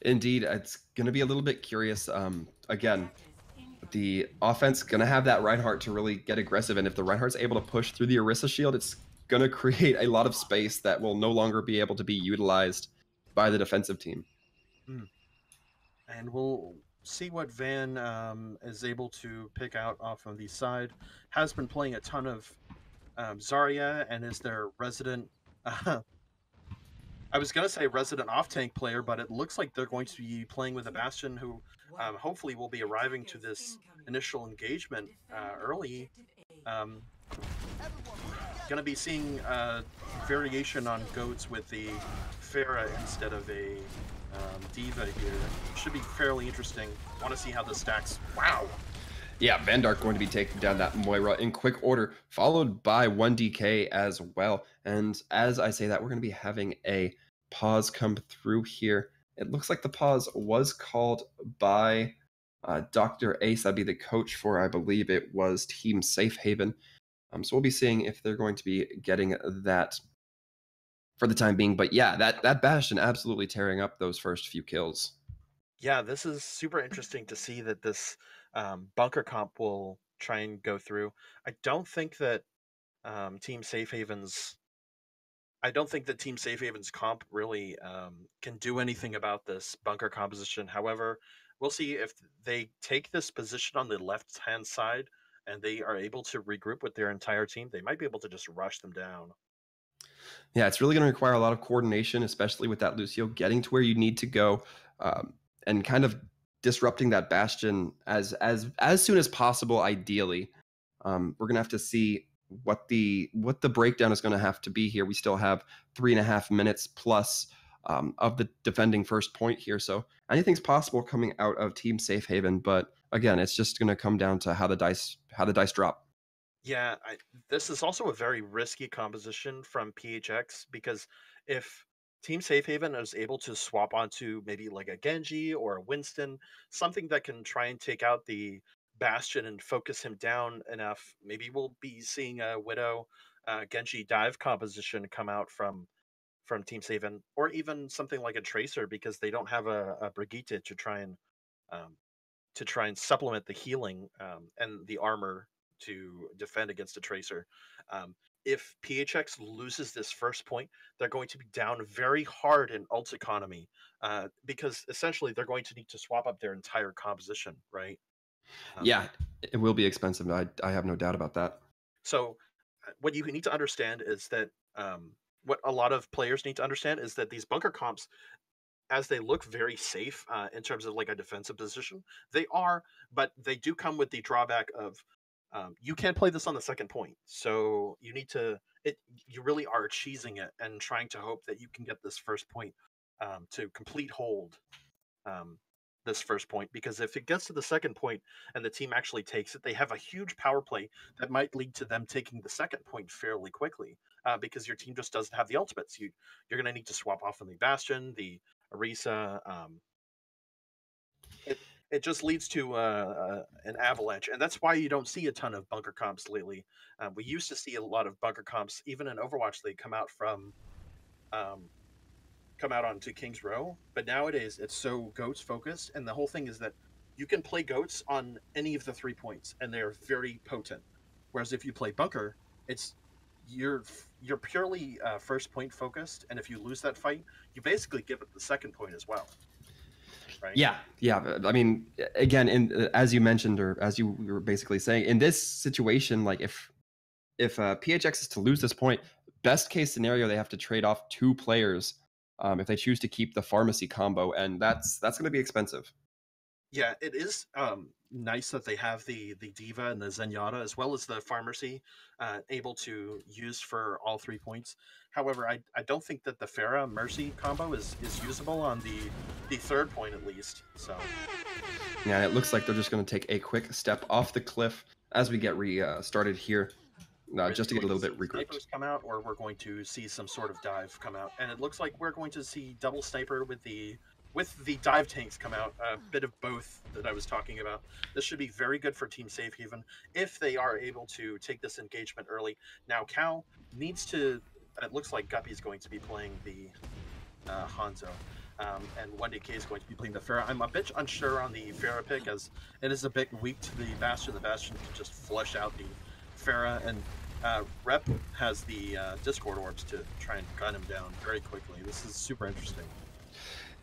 Indeed, it's going to be a little bit curious. Again, the offense going to have that Reinhardt to really get aggressive, and if the Reinhardt's able to push through the Orisa shield, it's going to create a lot of space that will no longer be able to be utilized by the defensive team. And we'll see what Van is able to pick out off of the side. Has been playing a ton of Zarya and is their resident. I was going to say resident off-tank player, but it looks like they're going to be playing with a Bastion who hopefully will be arriving to this initial engagement early. Going to be seeing variation on goats with the Pharah instead of a Diva here. Should be fairly interesting. Want to see how this stacks. Wow. Yeah, Vandark going to be taking down that Moira in quick order, followed by 1DK as well. And as I say that, we're going to be having a pause come through here. It looks like the pause was called by Dr. Ace. That'd be the coach for, I believe it was Team Safe Haven. So we'll be seeing if they're going to be getting that for the time being. But yeah, that Bastion absolutely tearing up those first few kills. Yeah, this is super interesting to see that this bunker comp will try and go through. I don't think that Team Safe Haven's comp really can do anything about this bunker composition. However, we'll see if they take this position on the left-hand side and they are able to regroup with their entire team. They might be able to just rush them down. Yeah, it's really going to require a lot of coordination, especially with that Lucio getting to where you need to go, and kind of disrupting that Bastion as soon as possible. Ideally, we're going to have to see what the breakdown is going to have to be here. We still have 3.5 minutes plus of the defending first point here, so anything's possible coming out of Team Safe Haven. But again, it's just going to come down to how the dice drop. Yeah, this is also a very risky composition from PHX because if Team Safe Haven is able to swap onto maybe like a Genji or a Winston, something that can try and take out the Bastion and focus him down enough, maybe we'll be seeing a Widow Genji dive composition come out from Team Safe Haven, or even something like a Tracer because they don't have a Brigitte um, to try and supplement the healing and the armor to defend against a Tracer. If PHX loses this first point, they're going to be down very hard in ult economy because essentially they're going to need to swap up their entire composition, right? Yeah, it will be expensive. I have no doubt about that. So what you need to understand is that what a lot of players need to understand is that these bunker comps, as they look very safe in terms of like a defensive position, they are, but they do come with the drawback of you can't play this on the second point. So you need to, you really are cheesing it and trying to hope that you can get this first point to complete hold this first point. Because if it gets to the second point and the team actually takes it, they have a huge power play that might lead to them taking the second point fairly quickly because your team just doesn't have the ultimates. You're going to need to swap off on the Bastion, the Arisa. It just leads to an avalanche, and that's why you don't see a ton of bunker comps lately. We used to see a lot of bunker comps, even in Overwatch. They come out onto King's Row, but nowadays it's so goats focused, and the whole thing is that you can play goats on any of the 3 points, and they're very potent. Whereas if you play bunker, you're purely first point focused, and if you lose that fight, you basically give it the second point as well. Right? Yeah. I mean, again, as you mentioned, or as you were basically saying, in this situation, like if PHX is to lose this point, best case scenario, they have to trade off 2 players if they choose to keep the pharmacy combo, and that's going to be expensive. Yeah, it is nice that they have the Diva and the Zenyatta as well as the Pharmacy able to use for all 3 points. However, I don't think that the Pharah Mercy combo is usable on the third point at least. So Yeah, it looks like they're just going to take a quick step off the cliff as we get started here, we're either just to get a going to little see bit regrouped. snipers come out, or we're going to see some sort of dive come out, and it looks like we're going to see double sniper with the dive tanks come out. A bit of both that I was talking about. This should be very good for Team Safe Haven if they are able to take this engagement early. Now, Cal needs to. It looks like Guppy's going to be playing the Hanzo. And 1DK is going to be playing the Pharah. I'm a bit unsure on the Pharah pick, as it is a bit weak to the Bastion. The Bastion can just flush out the Pharah, and Rep has the Discord orbs to try and gun him down very quickly. This is super interesting.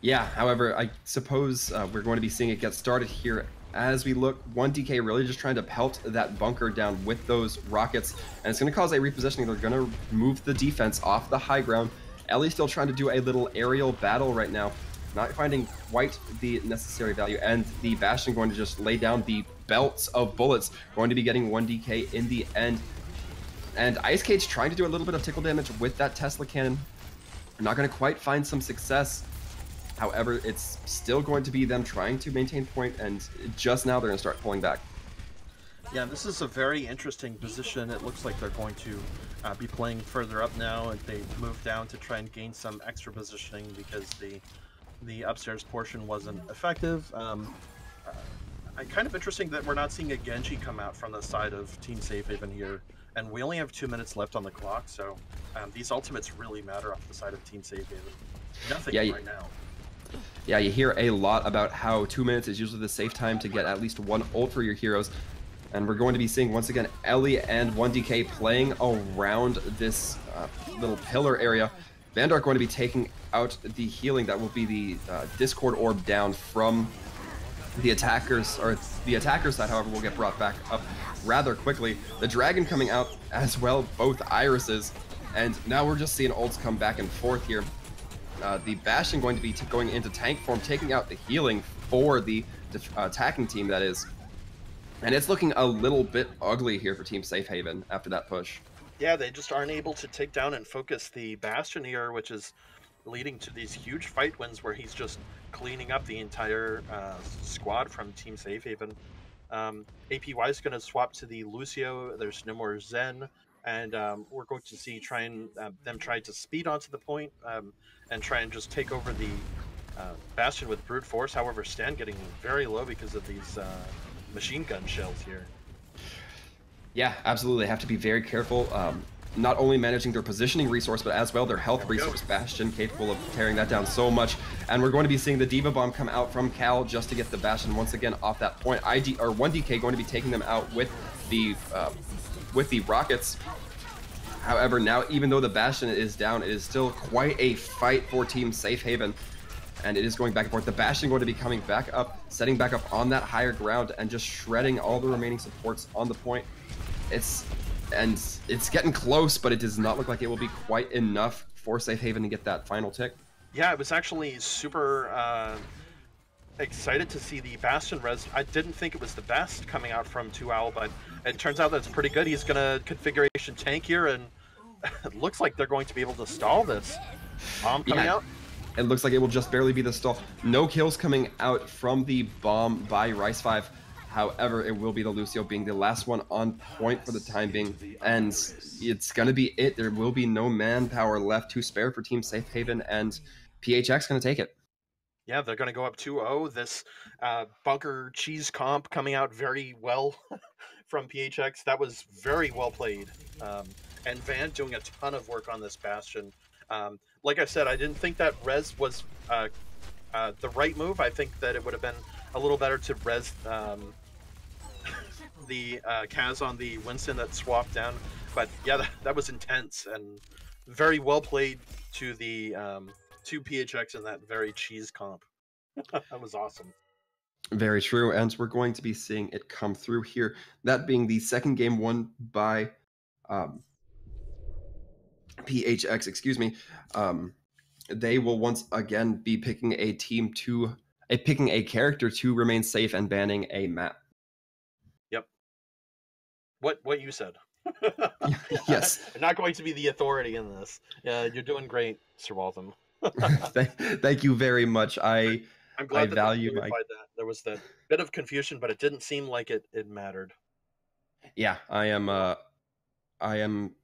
Yeah, however, I suppose we're going to be seeing it get started here as we look. 1DK really just trying to pelt that bunker down with those rockets, and it's going to cause a repositioning. They're going to move the defense off the high ground. Ellie's still trying to do a little aerial battle right now, not finding quite the necessary value, and the Bastion going to just lay down the belts of bullets, going to be getting 1DK in the end. And Ice Cage trying to do a little bit of tickle damage with that Tesla cannon. Not going to quite find some success. However, it's still going to be them trying to maintain point, and just now they're going to start pulling back. Yeah, this is a very interesting position. It looks like they're going to be playing further up now, and they move down to try and gain some extra positioning because the upstairs portion wasn't effective. Kind of interesting that we're not seeing a Genji come out from the side of Team Safe Haven here, and we only have 2 minutes left on the clock, so these ultimates really matter off the side of Team Safe Haven. Nothing right now. Yeah, you hear a lot about how 2 minutes is usually the safe time to get at least one ult for your heroes. And we're going to be seeing, once again, Ellie and 1DK playing around this little pillar area. Vandark going to be taking out the healing. That will be the Discord orb down from the attackers, or the attacker side, however, will get brought back up rather quickly. The Dragon coming out as well, both Irises. And now we're just seeing ults come back and forth here. The Bastion going to be going into tank form, taking out the healing for the attacking team, that is. And it's looking a little bit ugly here for Team Safe Haven after that push. Yeah, they just aren't able to take down and focus the Bastion here, which is leading to these huge fight wins where he's just cleaning up the entire squad from Team Safe Haven. APY is going to swap to the Lucio. There's no more Zen. And we're going to see them try to speed onto the point and try and just take over the Bastion with brute force. However, Stan getting very low because of these machine gun shells here. Yeah, absolutely. They have to be very careful. Not only managing their positioning resource, but as well their health resource. Bastion capable of tearing that down so much. And we're going to be seeing the Diva Bomb come out from Cal just to get the Bastion once again off that point. 1DK going to be taking them out with the rockets. However, now even though the Bastion is down, it is still quite a fight for Team Safe Haven. And it is going back and forth. The Bastion going to be coming back up, setting back up on that higher ground, and just shredding all the remaining supports on the point. It's getting close, but it does not look like it will be quite enough for Safe Haven to get that final tick. Yeah, it was actually super excited to see the Bastion res. I didn't think it was the best coming out from 2Owl, but it turns out that's pretty good. He's gonna configuration tank here, and it looks like they're going to be able to stall this. Bomb coming out. It looks like it will just barely be the stall. No kills coming out from the bomb by Rice5. However, it will be the Lucio being the last one on point for the time being. And it's going to be it. There will be no manpower left to spare for Team Safe Haven, and PHX going to take it. Yeah, they're going to go up 2-0. This bunker cheese comp coming out very well from PHX. That was very well played. And Van doing a ton of work on this Bastion. Like I said, I didn't think that res was the right move. I think that it would have been a little better to res the Kaz on the Winston that swapped down. But yeah, that was intense and very well played to the to PHX in that very cheese comp. That was awesome. Very true, and we're going to be seeing it come through here. That being the second game won by PHX, excuse me. They will once again be picking a team to picking a character to remain safe and banning a map. Yep. What you said. Yes. I'm not going to be the authority in this. You're doing great, Sir Waltham. Thank you very much. I'm I glad that they value my. clarified that. There was that bit of confusion, but it didn't seem like it mattered. Yeah, I am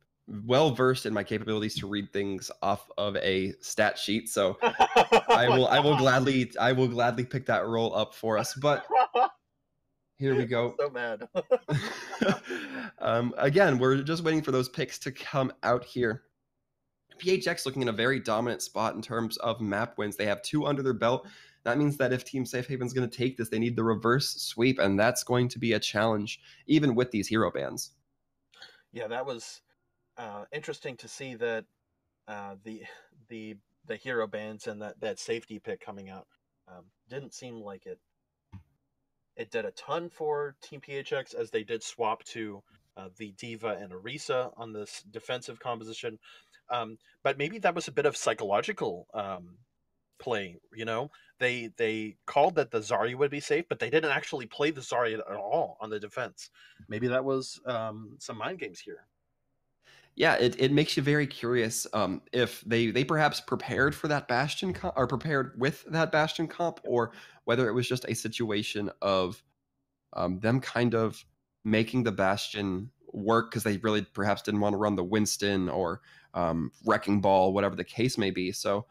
well versed in my capabilities to read things off of a stat sheet, so I will gladly pick that role up for us. But here we go. So mad. Again, we're just waiting for those picks to come out here. PHX looking in a very dominant spot in terms of map wins. They have 2 under their belt. That means that if Team Safe Haven's going to take this, they need the reverse sweep, and that's going to be a challenge, even with these hero bans. Yeah, that was interesting to see that the hero bans and that safety pick coming out didn't seem like it did a ton for Team PHX, as they did swap to the Diva and Orisa on this defensive composition. But maybe that was a bit of psychological play. They called that the Zarya would be safe, but they didn't actually play the Zarya at all on the defense. Maybe that was some mind games here. Yeah, it makes you very curious if they perhaps prepared for that Bastion comp, or prepared with that Bastion comp, or whether it was just a situation of them kind of making the Bastion work because they really perhaps didn't want to run the Winston or Wrecking Ball, whatever the case may be. So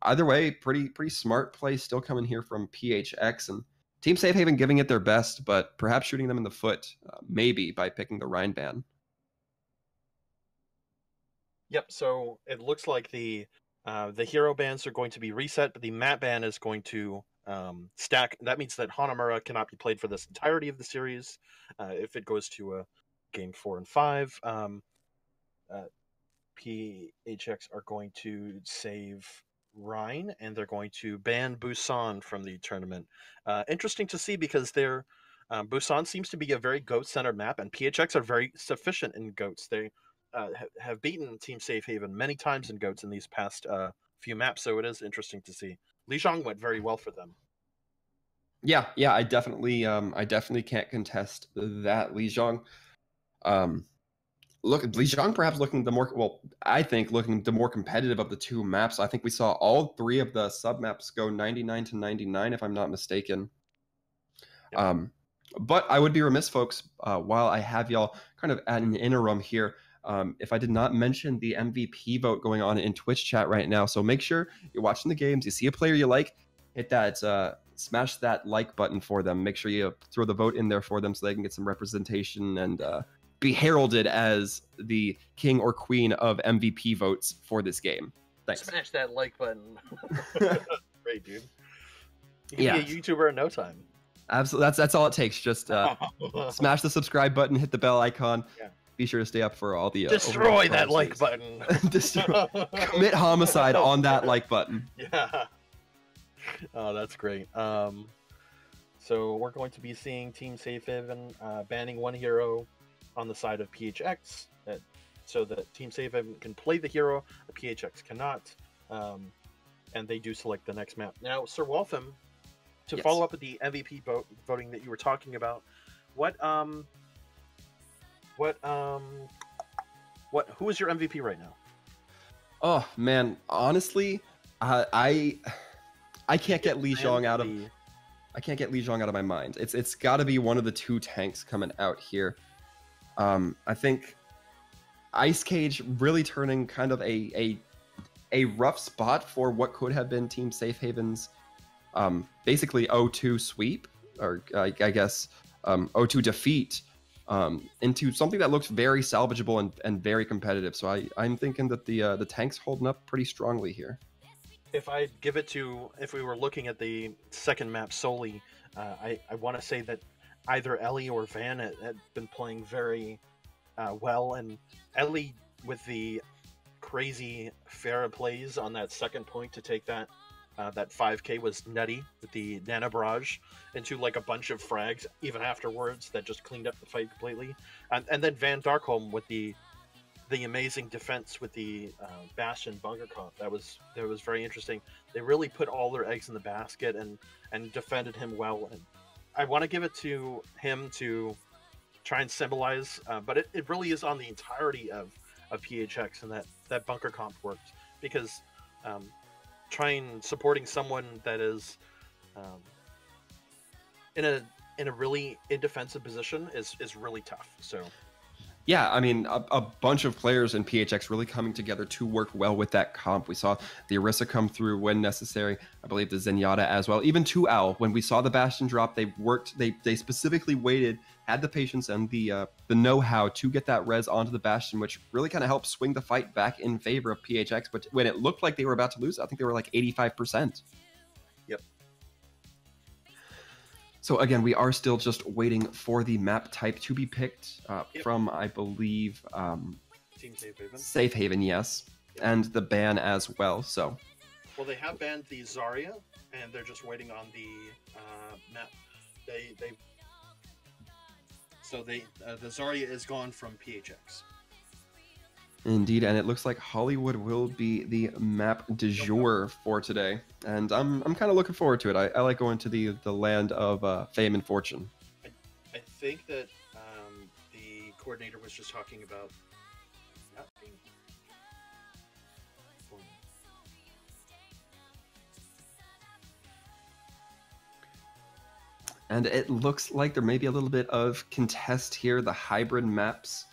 either way, pretty smart play still coming here from PHX, and Team Safe Haven giving it their best, but perhaps shooting them in the foot, maybe by picking the Rhine ban. Yep. So it looks like the hero bans are going to be reset, but the map ban is going to stack. That means that Hanamura cannot be played for this entirety of the series. If it goes to game 4 and 5, PHX are going to save Rhine, and they're going to ban Busan from the tournament. Interesting to see, because they're Busan seems to be a very goat-centered map, and PHX are very sufficient in goats. They have beaten Team Safe Haven many times in goats in these past few maps, so it is interesting to see. Lijiang went very well for them. Yeah, I definitely can't contest that. Lijiang, Lijiang perhaps looking the more, well, I think looking the more competitive of the 2 maps. I think we saw all 3 of the sub maps go 99 to 99, if I'm not mistaken. Yep. But I would be remiss, folks, while I have y'all kind of at an interim here, if I did not mention the MVP vote going on in Twitch chat right now. So make sure you're watching the games, you see a player you like, hit that, smash that like button for them. Make sure you throw the vote in there for them so they can get some representation and be heralded as the king or queen of MVP votes for this game. Thanks. Smash that like button. Great, dude. You can be a YouTuber in no time. Absolutely. That's all it takes. Just smash the subscribe button, hit the bell icon. Yeah. Be sure to stay up for all the destroy that like button. Commit homicide on that like button. Yeah. Oh, that's great. So we're going to be seeing Team Safe Haven banning 1 hero on the side of PHX, so that Team Safe Haven can play the hero, the PHX cannot, and they do select the next map. Now, Sir Waltham, to follow up with the MVP voting that you were talking about, who is your MVP right now? Oh man, honestly, I can't get Lijiang out of my mind. It's got to be one of the 2 tanks coming out here. I think Ice Cage really turning kind of a rough spot for what could have been Team Safe Haven's basically O2 sweep, or I guess O2 defeat, into something that looks very salvageable and very competitive. So I'm thinking that the tank's holding up pretty strongly here. If we were looking at the second map solely, I want to say that either Ellie or Van had been playing very well, and Ellie with the crazy Farah plays on that second point to take that 5k was nutty, with the Nana Barrage into like a bunch of frags even afterwards that just cleaned up the fight completely, and then Van Darkholm with the the amazing defense with the Bastion bunker comp. That was very interesting. They really put all their eggs in the basket and defended him well. And I want to give it to him to try and symbolize, but it really is on the entirety of PHX, and that bunker comp worked because supporting someone that is in a really indefensive position is really tough. So yeah, I mean, a bunch of players in PHX really coming together to work well with that comp. We saw the Orisa come through when necessary. I believe the Zenyatta as well. Even 2Owl, when we saw the Bastion drop, they worked. They specifically waited, had the patience and the know-how to get that res onto the Bastion, which really kind of helped swing the fight back in favor of PHX. But when it looked like they were about to lose, I think they were like 85%. Yep. So again, we are still just waiting for the map type to be picked from, I believe, Team Safe Haven. Safe Haven, yes, and the ban as well. So, well, they have banned the Zarya, and they're just waiting on the map. The Zarya is gone from PHX. Indeed, and it looks like Hollywood will be the map du jour for today, and I'm kind of looking forward to it. I like going to the land of fame and fortune. I think that the coordinator was just talking about and it looks like there may be a little bit of contest here. The hybrid maps.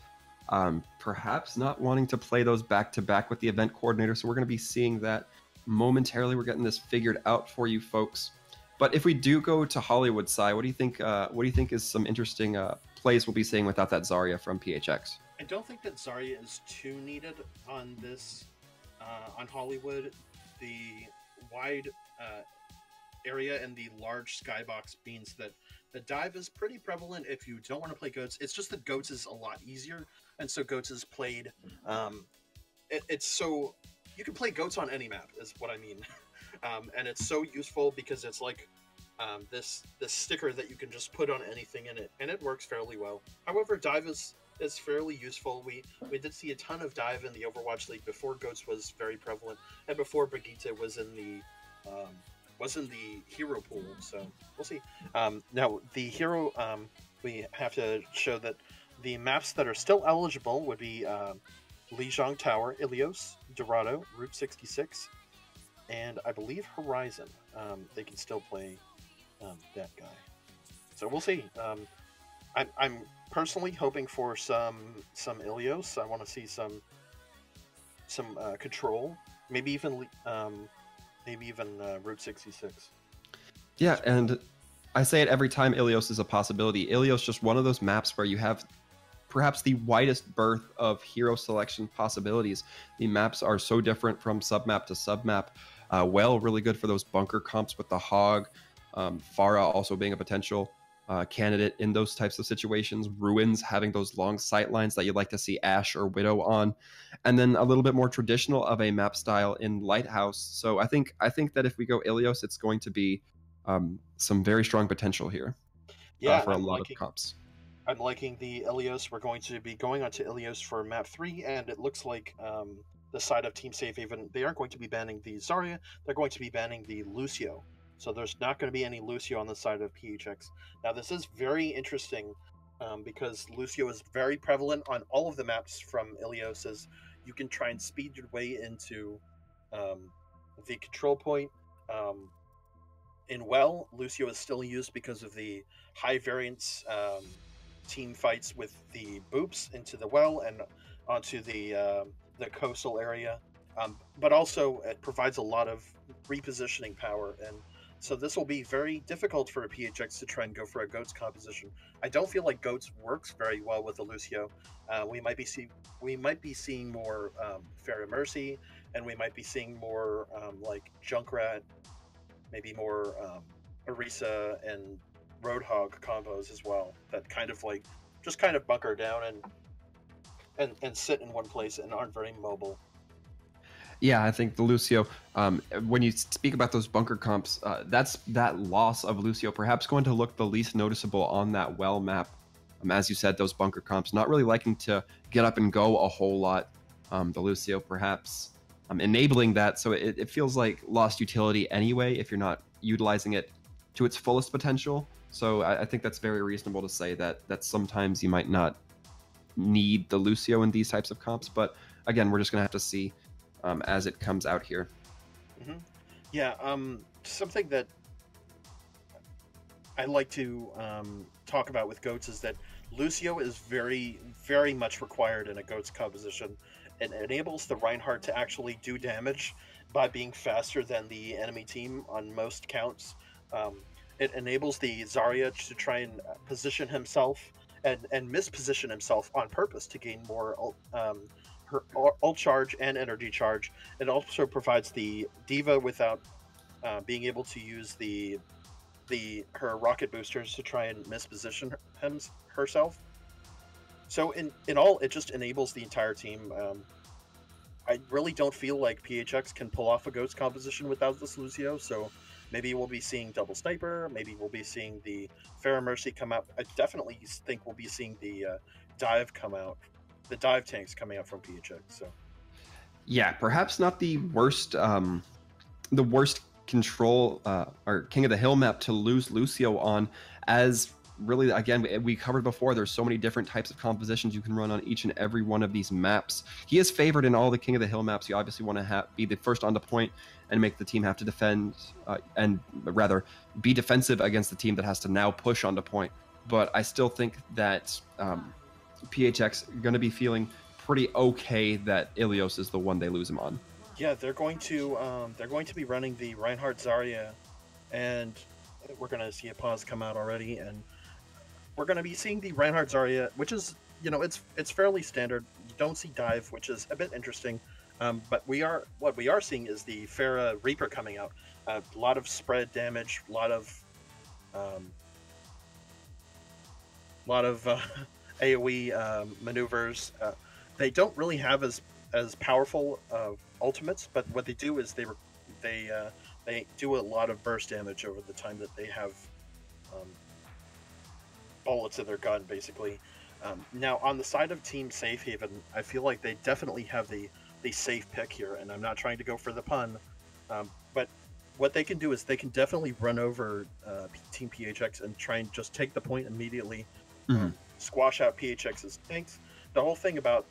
Perhaps not wanting to play those back to back with the event coordinator, so we're going to be seeing that momentarily. We're getting this figured out for you folks. But if we do go to Hollywood, Sai, what do you think? What do you think is some interesting plays we'll be seeing without that Zarya from PHX? I don't think that Zarya is too needed on this on Hollywood. The wide area and the large skybox means that the dive is pretty prevalent if you don't want to play goats. It's just that goats is a lot easier, and so goats is played. It's so you can play goats on any map, is what I mean, and it's so useful because it's like this sticker that you can just put on anything in it, and it works fairly well. However, dive is fairly useful. We did see a ton of dive in the Overwatch League before goats was very prevalent, and before Brigitte was in the hero pool, so we'll see. Now, the hero, we have to show that the maps that are still eligible would be Lijiang Tower, Ilios, Dorado, Route 66, and I believe Horizon. They can still play that guy. So we'll see. I'm personally hoping for some Ilios. I want to see some control, maybe even Route 66. Yeah, and I say it every time Ilios is a possibility. Ilios just one of those maps where you have perhaps the widest berth of hero selection possibilities. The maps are so different from submap to submap. Really good for those bunker comps with the Hog. Pharah also being a potential candidate in those types of situations. Ruins having those long sight lines that you'd like to see Ashe or Widow on. And then a little bit more traditional of a map style in Lighthouse. So I think that if we go Ilios, it's going to be some very strong potential here for a lot of comps. I'm liking the Ilios. We're going to be going on to Ilios for map 3, and it looks like the side of Team Safe Haven, they aren't going to be banning the Zarya, they're going to be banning the Lucio. So there's not going to be any Lucio on the side of PHX. Now this is very interesting because Lucio is very prevalent on all of the maps from Ilios. As you can try and speed your way into the control point. In Well, Lucio is still used because of the high variance team fights with the boops into the Well and onto the coastal area. But also it provides a lot of repositioning power, and so this will be very difficult for a PHX to try and go for a Goats composition. I don't feel like Goats works very well with the Lucio. We might be seeing more Pharah Mercy, and we might be seeing more like Junkrat, maybe more Orisa and Roadhog combos as well. That kind of like just kind of bunker down and sit in one place and aren't very mobile. Yeah, I think the Lucio, when you speak about those bunker comps, that loss of Lucio perhaps going to look the least noticeable on that Well map. As you said, those bunker comps not really liking to get up and go a whole lot. the Lucio perhaps enabling that. So it feels like lost utility anyway if you're not utilizing it to its fullest potential. So I think that's very reasonable to say that sometimes you might not need the Lucio in these types of comps. But again, we're just going to have to see as it comes out here. Mm-hmm. Yeah, something that I like to talk about with goats is that Lucio is very, very much required in a goat's composition. It enables the Reinhardt to actually do damage by being faster than the enemy team on most counts. It enables the Zarya to try and position himself and misposition himself on purpose to gain more her ult charge and energy charge. It also provides the D.Va without being able to use her rocket boosters to try and misposition herself. So in all, it just enables the entire team. I really don't feel like PHX can pull off a Ghost composition without this Lucio, so maybe we'll be seeing double sniper, maybe we'll be seeing the Pharah Mercy come out. I definitely think we'll be seeing the dive come out, the dive tanks coming out from PHX. So yeah, perhaps not the worst control or King of the Hill map to lose Lucio on, as really, again, we covered before, there's so many different types of compositions you can run on each and every one of these maps. He is favored in all the King of the Hill maps. You obviously want to be the first on the point and make the team have to defend, and rather be defensive against the team that has to now push on the point. But I still think that PHX are going to be feeling pretty okay that Ilios is the one they lose him on. Yeah, they're going to be running the Reinhardt Zarya, and we're going to see a pause come out already, and we're going to be seeing the Reinhardt Zarya, which is, it's fairly standard. You don't see dive, which is a bit interesting, but what we are seeing is the Pharah Reaper coming out. A lot of spread damage, a lot of AOE maneuvers. They don't really have as powerful ultimates, but what they do is they do a lot of burst damage over the time that they have bullets in their gun, basically. Now, on the side of Team Safe Haven, I feel like they definitely have the safe pick here, and I'm not trying to go for the pun, but what they can do is they can definitely run over Team PHX and try and just take the point immediately, squash out PHX's tanks. The whole thing about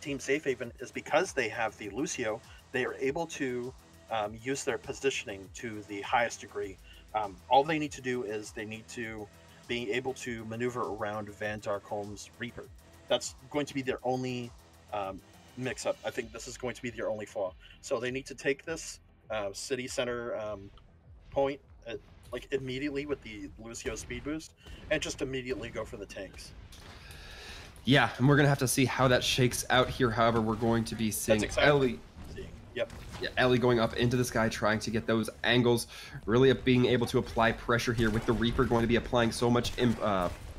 Team Safe Haven is because they have the Lucio, they are able to use their positioning to the highest degree. All they need to do is they need to be able to maneuver around Van Darkholm's Reaper. That's going to be their only mix-up. I think this is going to be their only flaw. So they need to take this city center point like immediately with the Lucio speed boost and just immediately go for the tanks. Yeah, and we're going to have to see how that shakes out here. However, we're going to be seeing Ellie. Yep. Yeah, Ellie going up into the sky, trying to get those angles, really being able to apply pressure here with the Reaper going to be applying so much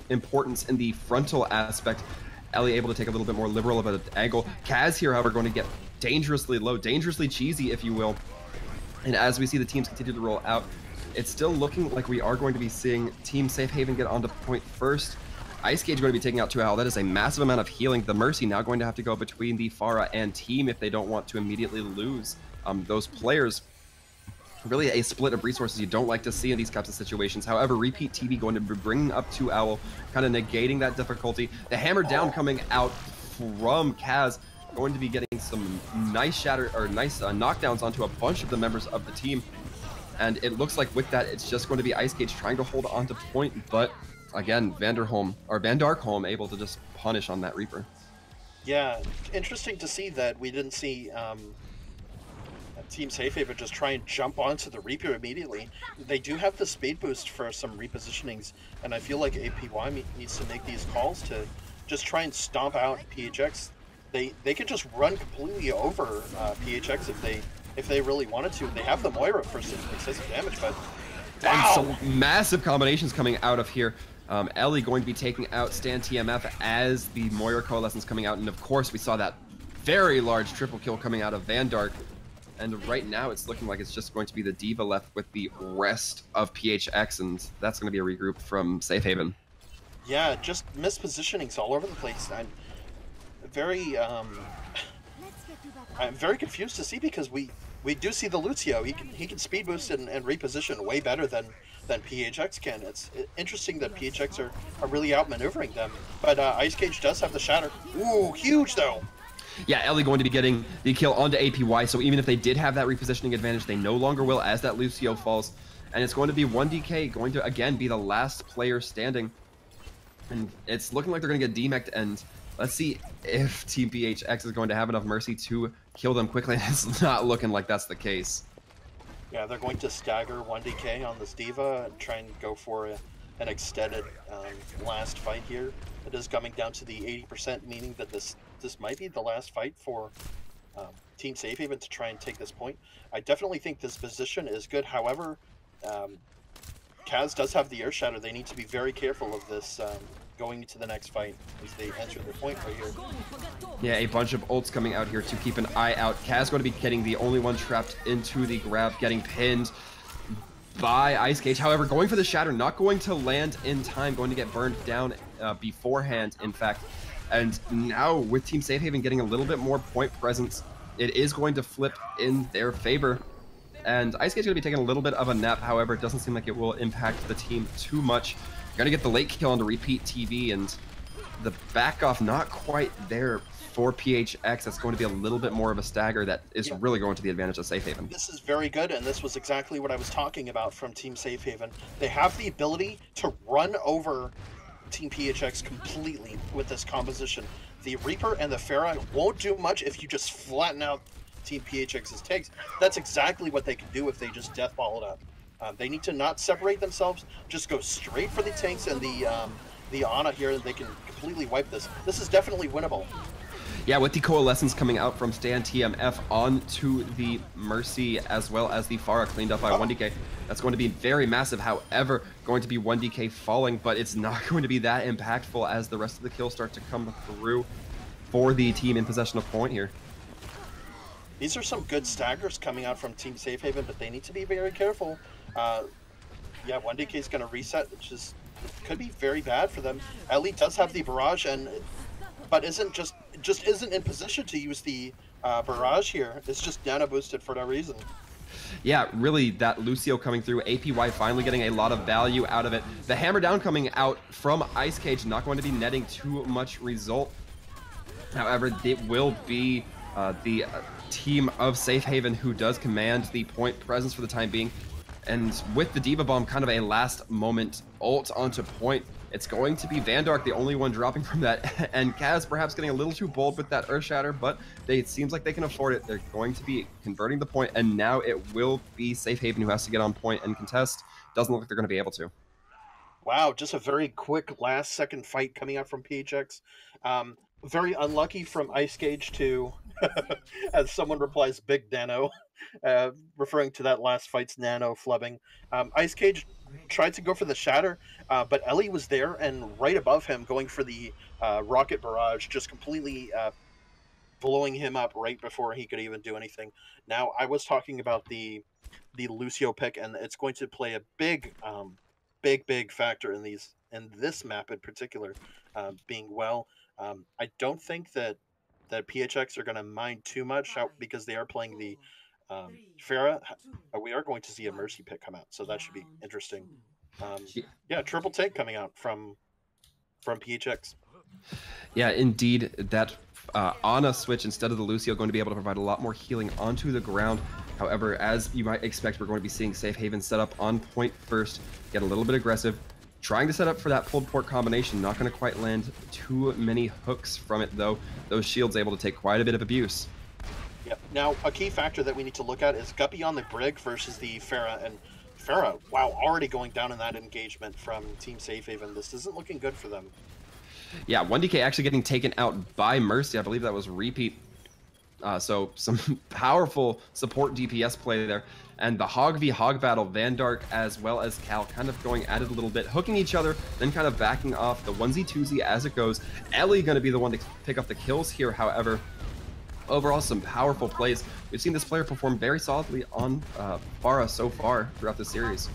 importance in the frontal aspect. Ellie able to take a little bit more liberal of an angle. Kaz here, however, going to get dangerously low, dangerously cheesy, if you will. And as we see the teams continue to roll out, it's still looking like we are going to be seeing Team Safe Haven get onto point first. Ice Cage going to be taking out 2 Owl. That is a massive amount of healing. The Mercy now going to have to go between the Pharah and team if they don't want to immediately lose those players. Really a split of resources you don't like to see in these types of situations. However, Repeat TV going to be bringing up 2 Owl, kind of negating that difficulty. The hammer down coming out from Kaz, going to be getting some nice knockdowns onto a bunch of the members of the team. And it looks like with that, it's just going to be Ice Cage trying to hold on to point, but again, Van Darkholm able to just punish on that Reaper. Yeah, interesting to see that we didn't see Team Safe Haven just try and jump onto the Reaper immediately. They do have the speed boost for some repositionings, and I feel like APY needs to make these calls to just try and stomp out PHX. They could just run completely over PHX if they really wanted to. They have the Moira for some excessive damage, but wow! And some massive combinations coming out of here. Ellie going to be taking out Stan TMF as the Moira Coalescence coming out, and of course we saw that very large triple kill coming out of Van Dark. And right now it's looking like it's just going to be the D.Va left with the rest of PHX, and that's going to be a regroup from Safe Haven. Yeah, just mispositionings all over the place. I'm very I'm very confused to see because we do see the Lucio. He can speed boost and reposition way better than PHX can. It's interesting that PHX are really outmaneuvering them. But Ice Cage does have the shatter. Ooh, huge though. Yeah, Ellie going to be getting the kill onto APY, so even if they did have that repositioning advantage, they no longer will as that Lucio falls. And it's going to be 1DK going to, again, be the last player standing. And it's looking like they're going to get demeched, and let's see if Team PHX is going to have enough mercy to kill them quickly. It's not looking like that's the case. Yeah, they're going to stagger 1DK on this D.Va and try and go for an extended last fight here. It is coming down to the 80%, meaning that this might be the last fight for Team Safe Haven to try and take this point. I definitely think this position is good. However, Kaz does have the air shatter. They need to be very careful of this going into the next fight as they enter their point right here. Yeah, a bunch of ults coming out here to keep an eye out. Kaz going to be getting the only one trapped into the grab, getting pinned by Ice Cage. However, going for the shatter, not going to land in time, going to get burned down beforehand, in fact. And now with Team Safe Haven getting a little bit more point presence, it is going to flip in their favor. And Ice Cage is going to be taking a little bit of a nap. However, it doesn't seem like it will impact the team too much. Going to get the late kill on the repeat TV, and the back off not quite there for PHX. That's going to be a little bit more of a stagger that is really going to the advantage of Safe Haven. This is very good, and this was exactly what I was talking about from Team Safe Haven. They have the ability to run over Team PHX completely with this composition. The Reaper and the Pharah won't do much if you just flatten out Team PHX's takes. That's exactly what they can do if they just deathball it up. They need to not separate themselves, just go straight for the tanks and the Ana here, and they can completely wipe this. This is definitely winnable. Yeah, with the coalescence coming out from Stan TMF onto the Mercy as well as the Pharah cleaned up by 1DK. That's going to be very massive. However, going to be 1DK falling, but it's not going to be that impactful as the rest of the kills start to come through for the team in possession of point here. These are some good staggers coming out from Team Safe Haven, but they need to be very careful. Yeah, 1DK is going to reset, which is could be very bad for them. Ellie does have the barrage, but just isn't in position to use the barrage here. It's just nano boosted for no reason. Yeah, really, that Lucio coming through, APY finally getting a lot of value out of it. The hammer down coming out from Ice Cage, not going to be netting too much result. However, it will be the team of Safe Haven who does command the point presence for the time being. And with the D.Va Bomb, kind of a last moment ult onto point, it's going to be Vandark, the only one dropping from that, and Kaz perhaps getting a little too bold with that Earth Shatter, but it seems like they can afford it. They're going to be converting the point, and now it will be Safe Haven who has to get on point and contest. Doesn't look like they're going to be able to. Wow, just a very quick last-second fight coming out from PHX. Very unlucky from Ice Cage to, as someone replies, Big Nano, referring to that last fight's Nano flubbing. Ice Cage tried to go for the shatter, but Ellie was there and right above him going for the rocket barrage, just completely blowing him up right before he could even do anything. Now, I was talking about the Lucio pick, and it's going to play a big factor in this map in particular, being well. I don't think that PHX are going to mind too much out because they are playing the Pharah. We are going to see a Mercy pick come out, so that should be interesting. Yeah, triple take coming out from PHX. Yeah, indeed, that Ana switch instead of the Lucio going to be able to provide a lot more healing onto the ground. However, as you might expect, we're going to be seeing Safe Haven set up on point first, get a little bit aggressive, trying to set up for that pulled port combination. Not going to quite land too many hooks from it, though. Those shields able to take quite a bit of abuse. Yep. Now, a key factor that we need to look at is Guppy on the Brig versus the Pharah. And Pharah, wow, already going down in that engagement from Team Safe Haven. This isn't looking good for them. Yeah, 1DK actually getting taken out by Mercy. I believe that was repeat. So some powerful support DPS play there. And the Hog v Hog battle, Vandark as well as Cal kind of going at it a little bit, hooking each other, then kind of backing off the onesie-twosie as it goes. Ellie going to be the one to pick up the kills here, however. Overall, some powerful plays. We've seen this player perform very solidly on Pharah so far throughout the series.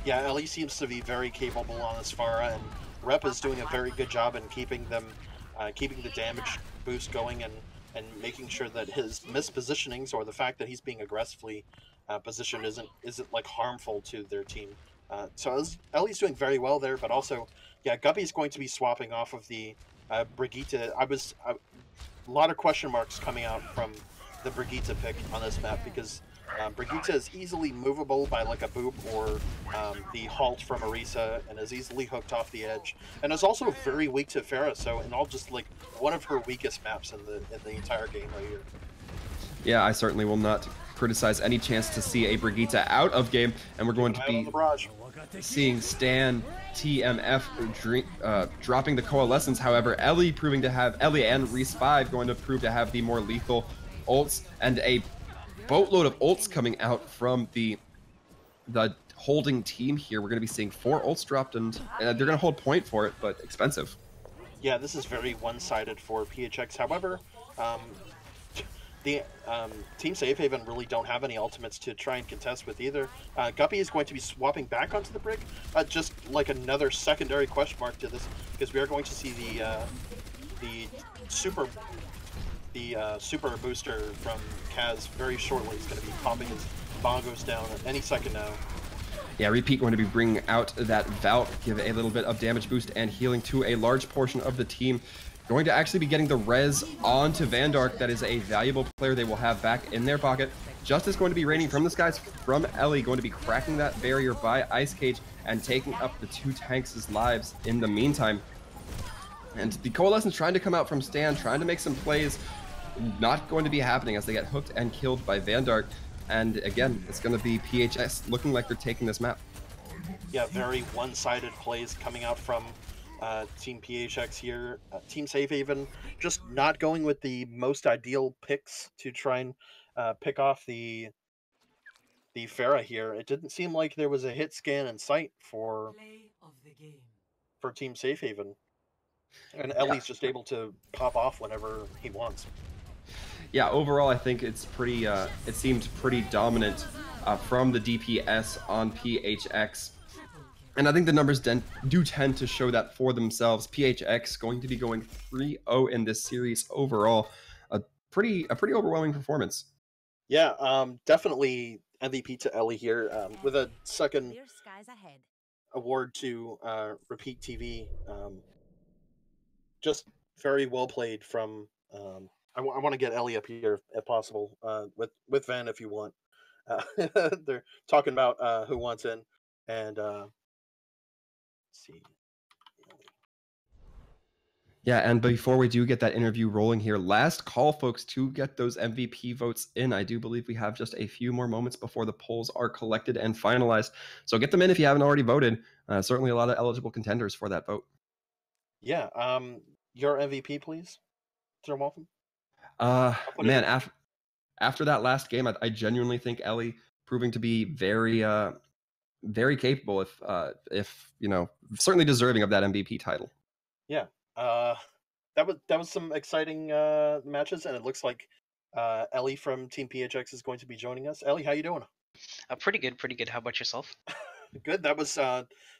Yeah, Ellie seems to be very capable on this Pharah, and Rep is doing a very good job in keeping the damage boost going, and and making sure that his mispositionings or the fact that he's being aggressively positioned isn't like harmful to their team. So Ellie's doing very well there, but also, yeah, Guppy's going to be swapping off of the Brigitte. A lot of question marks coming out from the Brigitte pick on this map because Brigitte is easily movable by like a boop or the halt from Orisa and is easily hooked off the edge, and is also very weak to Pharah. So, and all just like one of her weakest maps in the entire game right here. Yeah, I certainly will not criticize any chance to see a Brigitte out of game, and we're going to be seeing Stan TMF dropping the Coalescence. However, Ellie and Reese 5 going to prove to have the more lethal ults, and a boatload of ults coming out from the holding team here. We're going to be seeing 4 ults dropped, and they're going to hold point for it, but expensive. Yeah, this is very one-sided for PHX. However, the Team Safe Haven really don't have any ultimates to try and contest with either. Guppy is going to be swapping back onto the Brig, just like another secondary question mark to this, because we are going to see the super booster from Kaz very shortly. He's going to be popping his bongos down any second now. Yeah, Repeat going to be bringing out that Valk, give a little bit of damage boost and healing to a large portion of the team. Going to actually be getting the res onto Vandark. That is a valuable player they will have back in their pocket. Justice going to be raining from the skies from Ellie, going to be cracking that barrier by Ice Cage and taking up the 2 tanks' lives in the meantime. And the Coalescence trying to come out from Stan, trying to make some plays. Not going to be happening as they get hooked and killed by Vandark. And again, it's going to be PHX looking like they're taking this map. Yeah, very one-sided plays coming out from Team PHX here. Team Safe Haven just not going with the most ideal picks to try and pick off the Pharah here. It didn't seem like there was a hit scan in sight for Team Safe Haven. And Ellie's just able to pop off whenever he wants. Yeah, overall, I think it's pretty. It seemed pretty dominant from the DPS on PHX, and I think the numbers do tend to show that for themselves. PHX going to be going 3-0 in this series overall, a pretty overwhelming performance. Yeah, definitely MVP to Ellie here with a second award to Repeat TV. Just very well played from. I want to get Ellie up here if possible, with Van if you want. They're talking about who wants in, and let's see. Yeah, and before we do get that interview rolling here, last call, folks, to get those MVP votes in. I do believe we have just a few more moments before the polls are collected and finalized. So get them in if you haven't already voted. Certainly a lot of eligible contenders for that vote. Yeah, your MVP, please, Sir Waltham. Man, after that last game, I genuinely think Ellie proving to be very, very capable. If you know, certainly deserving of that MVP title. Yeah, that was some exciting matches, and it looks like Ellie from Team PHX is going to be joining us. Ellie, how you doing? Pretty good, pretty good. How about yourself? Good. That was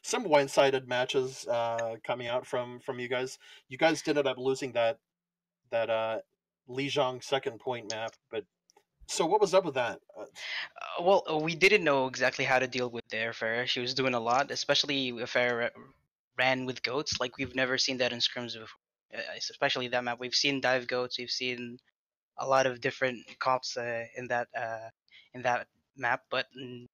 some one-sided matches coming out from you guys. You guys did end up losing that Lijiang second point map, but so what was up with that? Well, we didn't know exactly how to deal with the Farah. She was doing a lot, especially if Farah ran with goats. Like we've never seen that in scrims before, especially that map. We've seen dive goats. We've seen a lot of different comps in that map, but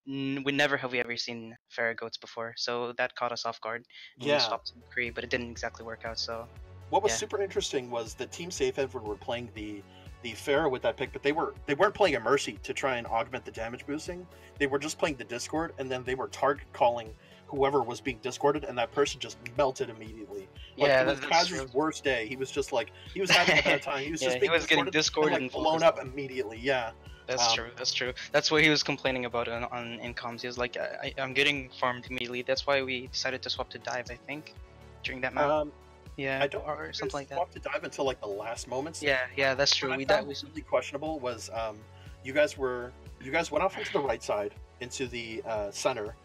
never have we ever seen Farah goats before. So that caught us off guard. And we stopped McCree, but it didn't exactly work out. So what was super interesting was that Team Safe Haven were playing the Pharah with that pick, but they weren't playing a Mercy to try and augment the damage boosting. They were just playing the Discord, and then they were target calling whoever was being discorded, and that person just melted immediately. Like, yeah, it was Kaz's worst day. He was just like he was having a bad time. He was just being getting discorded and, like, blown up immediately. Yeah. That's true. That's true. That's what he was complaining about in comms. He was like, I'm getting farmed immediately. That's why we decided to swap to dive, I think, during that map. Yeah, I don't or something like that. Swap to dive until like the last moments. Yeah, that's true. What I found really questionable was you guys went off into the right side into the center,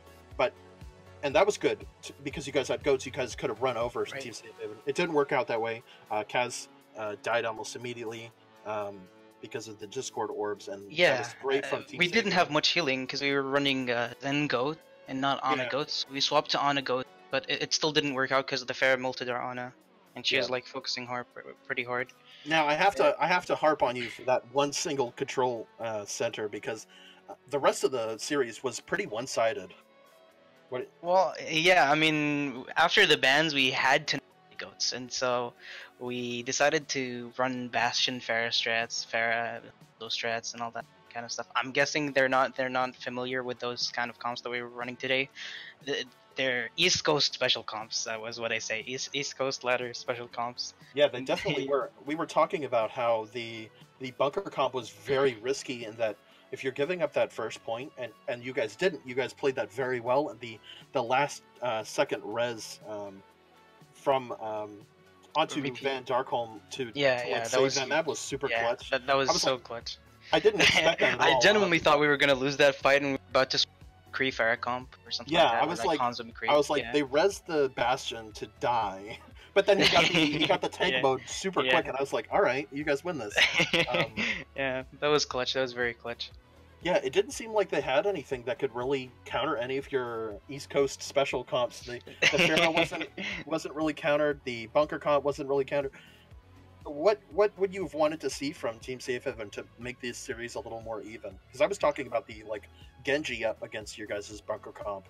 and that was good because you guys had goats. You guys could have run over Team Safe Haven. It didn't work out that way. Kaz died almost immediately. because of the Discord orbs and that Yeah, was great from Team we didn't Savior. have much healing because we were running Zen Goat and not Ana Yeah. Goats. We swapped to Ana Goat, but it still didn't work out because the Pharah multed our Ana, and she Yeah. was like focusing hard, pretty hard. Now I have to harp on you for that one single control center because the rest of the series was pretty one-sided. Well, yeah, I mean, after the bans, we had to goats, and so we decided to run Bastion, Pharah, those strats, and all that kind of stuff. I'm guessing they're not familiar with those kind of comps that we were running today. They're East Coast special comps. That was what I say. East Coast ladder special comps. Yeah, they definitely were. We were talking about how the bunker comp was very risky in that if you're giving up that first point, and you guys didn't, you guys played that very well. And the last second res from onto Repeat. Van Darkholm to that save was that was super clutch. That was so like, clutch. I didn't expect that at all. I genuinely thought we were gonna lose that fight and we were about to McCree Farah comp or something like that. I was like, they rezzed the Bastion to die, but then he got the tank mode super quick, and I was like, all right, you guys win this. Yeah, that was clutch. That was very clutch. Yeah, it didn't seem like they had anything that could really counter any of your East Coast special comps. The Pharaoh wasn't really countered. The bunker comp wasn't really countered. What would you have wanted to see from Team Safe Haven to make this series a little more even? Because I was talking about the Genji up against your guys' bunker comp.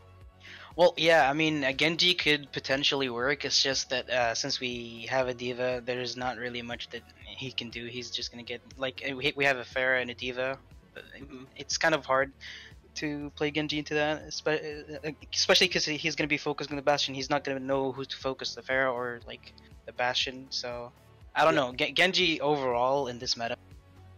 Well, yeah, I mean, Genji could potentially work. It's just that since we have a diva, there's not really much that he can do. He's just gonna get we have a Pharah and a diva. It's kind of hard to play Genji into that, especially because he's gonna be focused on the Bastion. He's not gonna know who to focus, the Pharah or the Bastion. So I don't know. Genji overall in this meta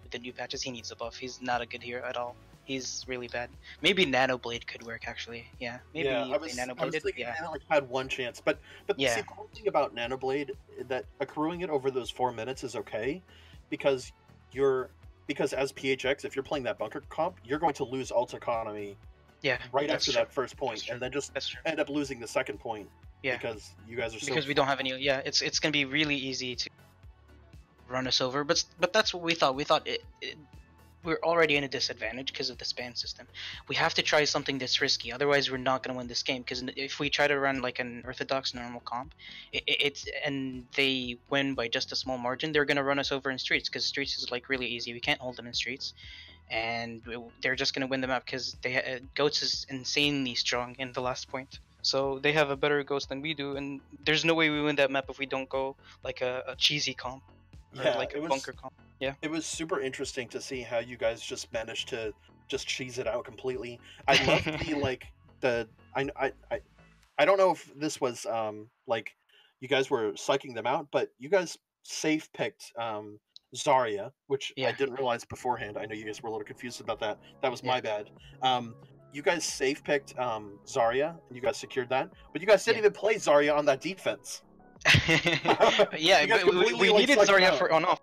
with the new patches, he needs a buff. He's not a good hero at all. He's really bad. Maybe Nanoblade could work actually. Yeah, maybe I was thinking Nano had one chance, but see, the whole thing about Nanoblade that accruing it over those 4 minutes is okay, because as PHX, if you're playing that bunker comp, you're going to lose ult economy. Yeah, right after that first point, That's and then just That's true. end up losing the second point. Yeah, because you guys are because we don't have any. Yeah, it's gonna be really easy to run us over. But that's what we thought. We thought we're already in a disadvantage because of the span system. We have to try something that's risky. Otherwise, we're not gonna win this game. Because if we try to run like an orthodox normal comp, and they win by just a small margin, they're gonna run us over in streets. Because streets is really easy. We can't hold them in streets, and they're just gonna win the map because goats is insanely strong in the last point. So they have a better ghost than we do, and there's no way we win that map if we don't go like a cheesy comp. Or a bunker comp. Yeah. It was super interesting to see how you guys just managed to just cheese it out completely. I love I don't know if this was you guys were psyching them out, but you guys safe picked Zarya, which I didn't realize beforehand. I know you guys were a little confused about that. That was my bad. You guys safe picked Zarya, and you guys secured that, but you guys didn't even play Zarya on that defense. Yeah, we needed Zarya for on off.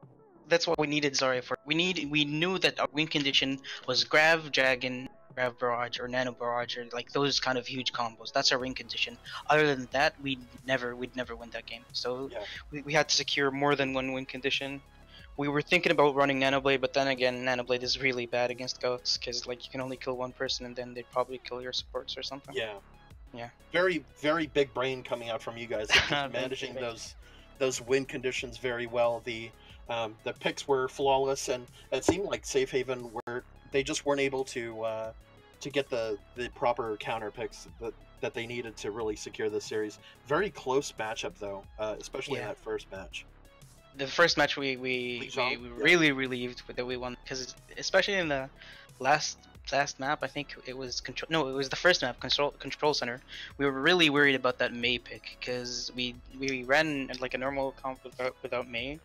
That's what we needed Zarya for. We knew that our win condition was Grav, Dragon, Grav Barrage, or Nano Barrage, or those kind of huge combos. That's our win condition. Other than that, we'd never win that game. So we had to secure more than one win condition. We were thinking about running Nanoblade, but then again, Nanoblade is really bad against goats because you can only kill one person, and then they'd probably kill your supports or something. Yeah. Very, very big brain coming out from you guys, managing those win conditions very well. The picks were flawless, and it seemed like Safe Haven they just weren't able to get the proper counter picks that they needed to really secure this series. Very close matchup though, especially in that first match. The first match we really relieved that we won, because especially in the last map, I think it was it was the first map, control center. We were really worried about that Mei pick because we ran like a normal comp without Mei,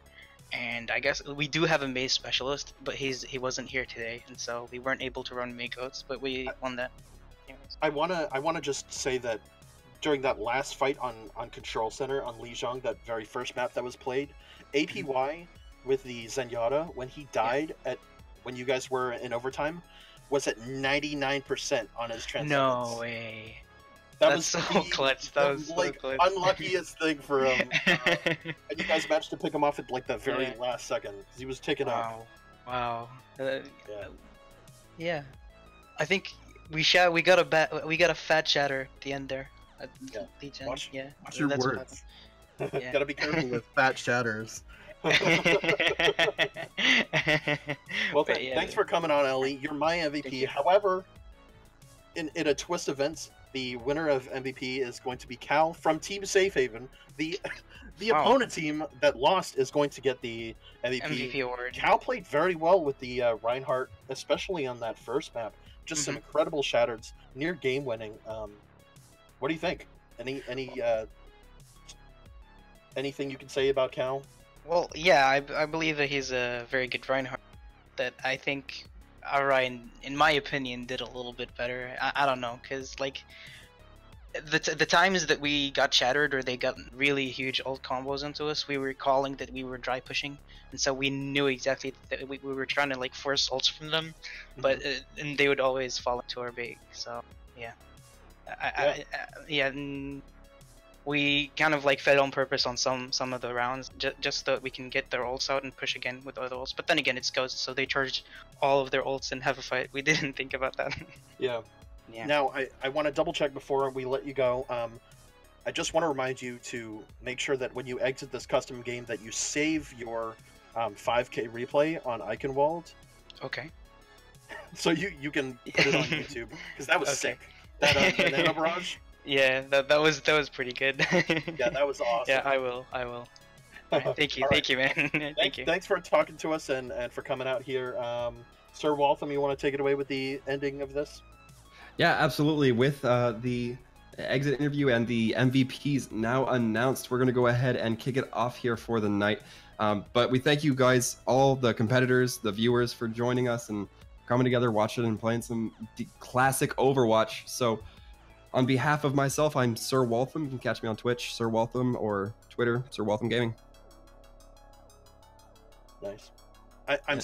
and I guess we do have a Mei specialist, but he wasn't here today, and so we weren't able to run Mei goats, but we won that. Anyways. I wanna just say that during that last fight on control center on Lijiang, that very first map that was played, APY with the Zenyatta, when he died when you guys were in overtime, was at 99% on his transcendence. No way. That That's was so the, clutch. That was so like clutch. unluckiest thing for him. And you guys managed to pick him off at like the very Yeah. last second because he was ticking up. Wow. Yeah. Yeah. I think we got a fat shatter at the end there. At Yeah. Legion. Watch- Yeah. Watch your that's what words. Yeah. Gotta be careful with fat shatters. happened. Well, But yeah, thanks for coming on, Ellie. You're my Thank MVP. you. However, in a twist event, the winner of MVP is going to be Cal from Team Safe Haven. The Wow. opponent team that lost is going to get the MVP. MVP award. Cal played very well with the Reinhardt, especially on that first map. Just some incredible shatters, near game winning. What do you think? Anything you can say about Cal? Well, yeah, I believe that he's a very good Reinhardt. That I think Ryan, in my opinion, did a little bit better. I don't know, cause like the times that we got shattered or they got really huge ult combos into us, we were calling that we were dry pushing, and so we knew exactly that we were trying to like force ults from them, but and they would always fall into our bait. So yeah, we kind of like fed on purpose on some of the rounds just so that we can get their ults out and push again with other ults. But then again, it's Ghosts, so they charge all of their ults and have a fight. We didn't think about that. Yeah. Yeah. Now, I want to double check before we let you go. I just want to remind you to make sure that when you exit this custom game that you save your 5K replay on Eichenwald. Okay. So you can put it on YouTube, because that was Okay. sick. That Banana Barrage? Yeah, that was pretty good. Yeah, that was awesome. Yeah, I will. Alright, thank you, All right. thank you, man. Thank you. Thanks for talking to us and for coming out here. Sir Waltham, you want to take it away with the ending of this? Yeah, absolutely. With the exit interview and the MVPs now announced, we're going to go ahead and kick it off here for the night. But we thank you guys, all the competitors, the viewers, for joining us and coming together, watching and playing some classic Overwatch. So on behalf of myself, I'm Sir Waltham. You can catch me on Twitch, Sir Waltham, or Twitter, Sir Waltham Gaming. Nice. I'm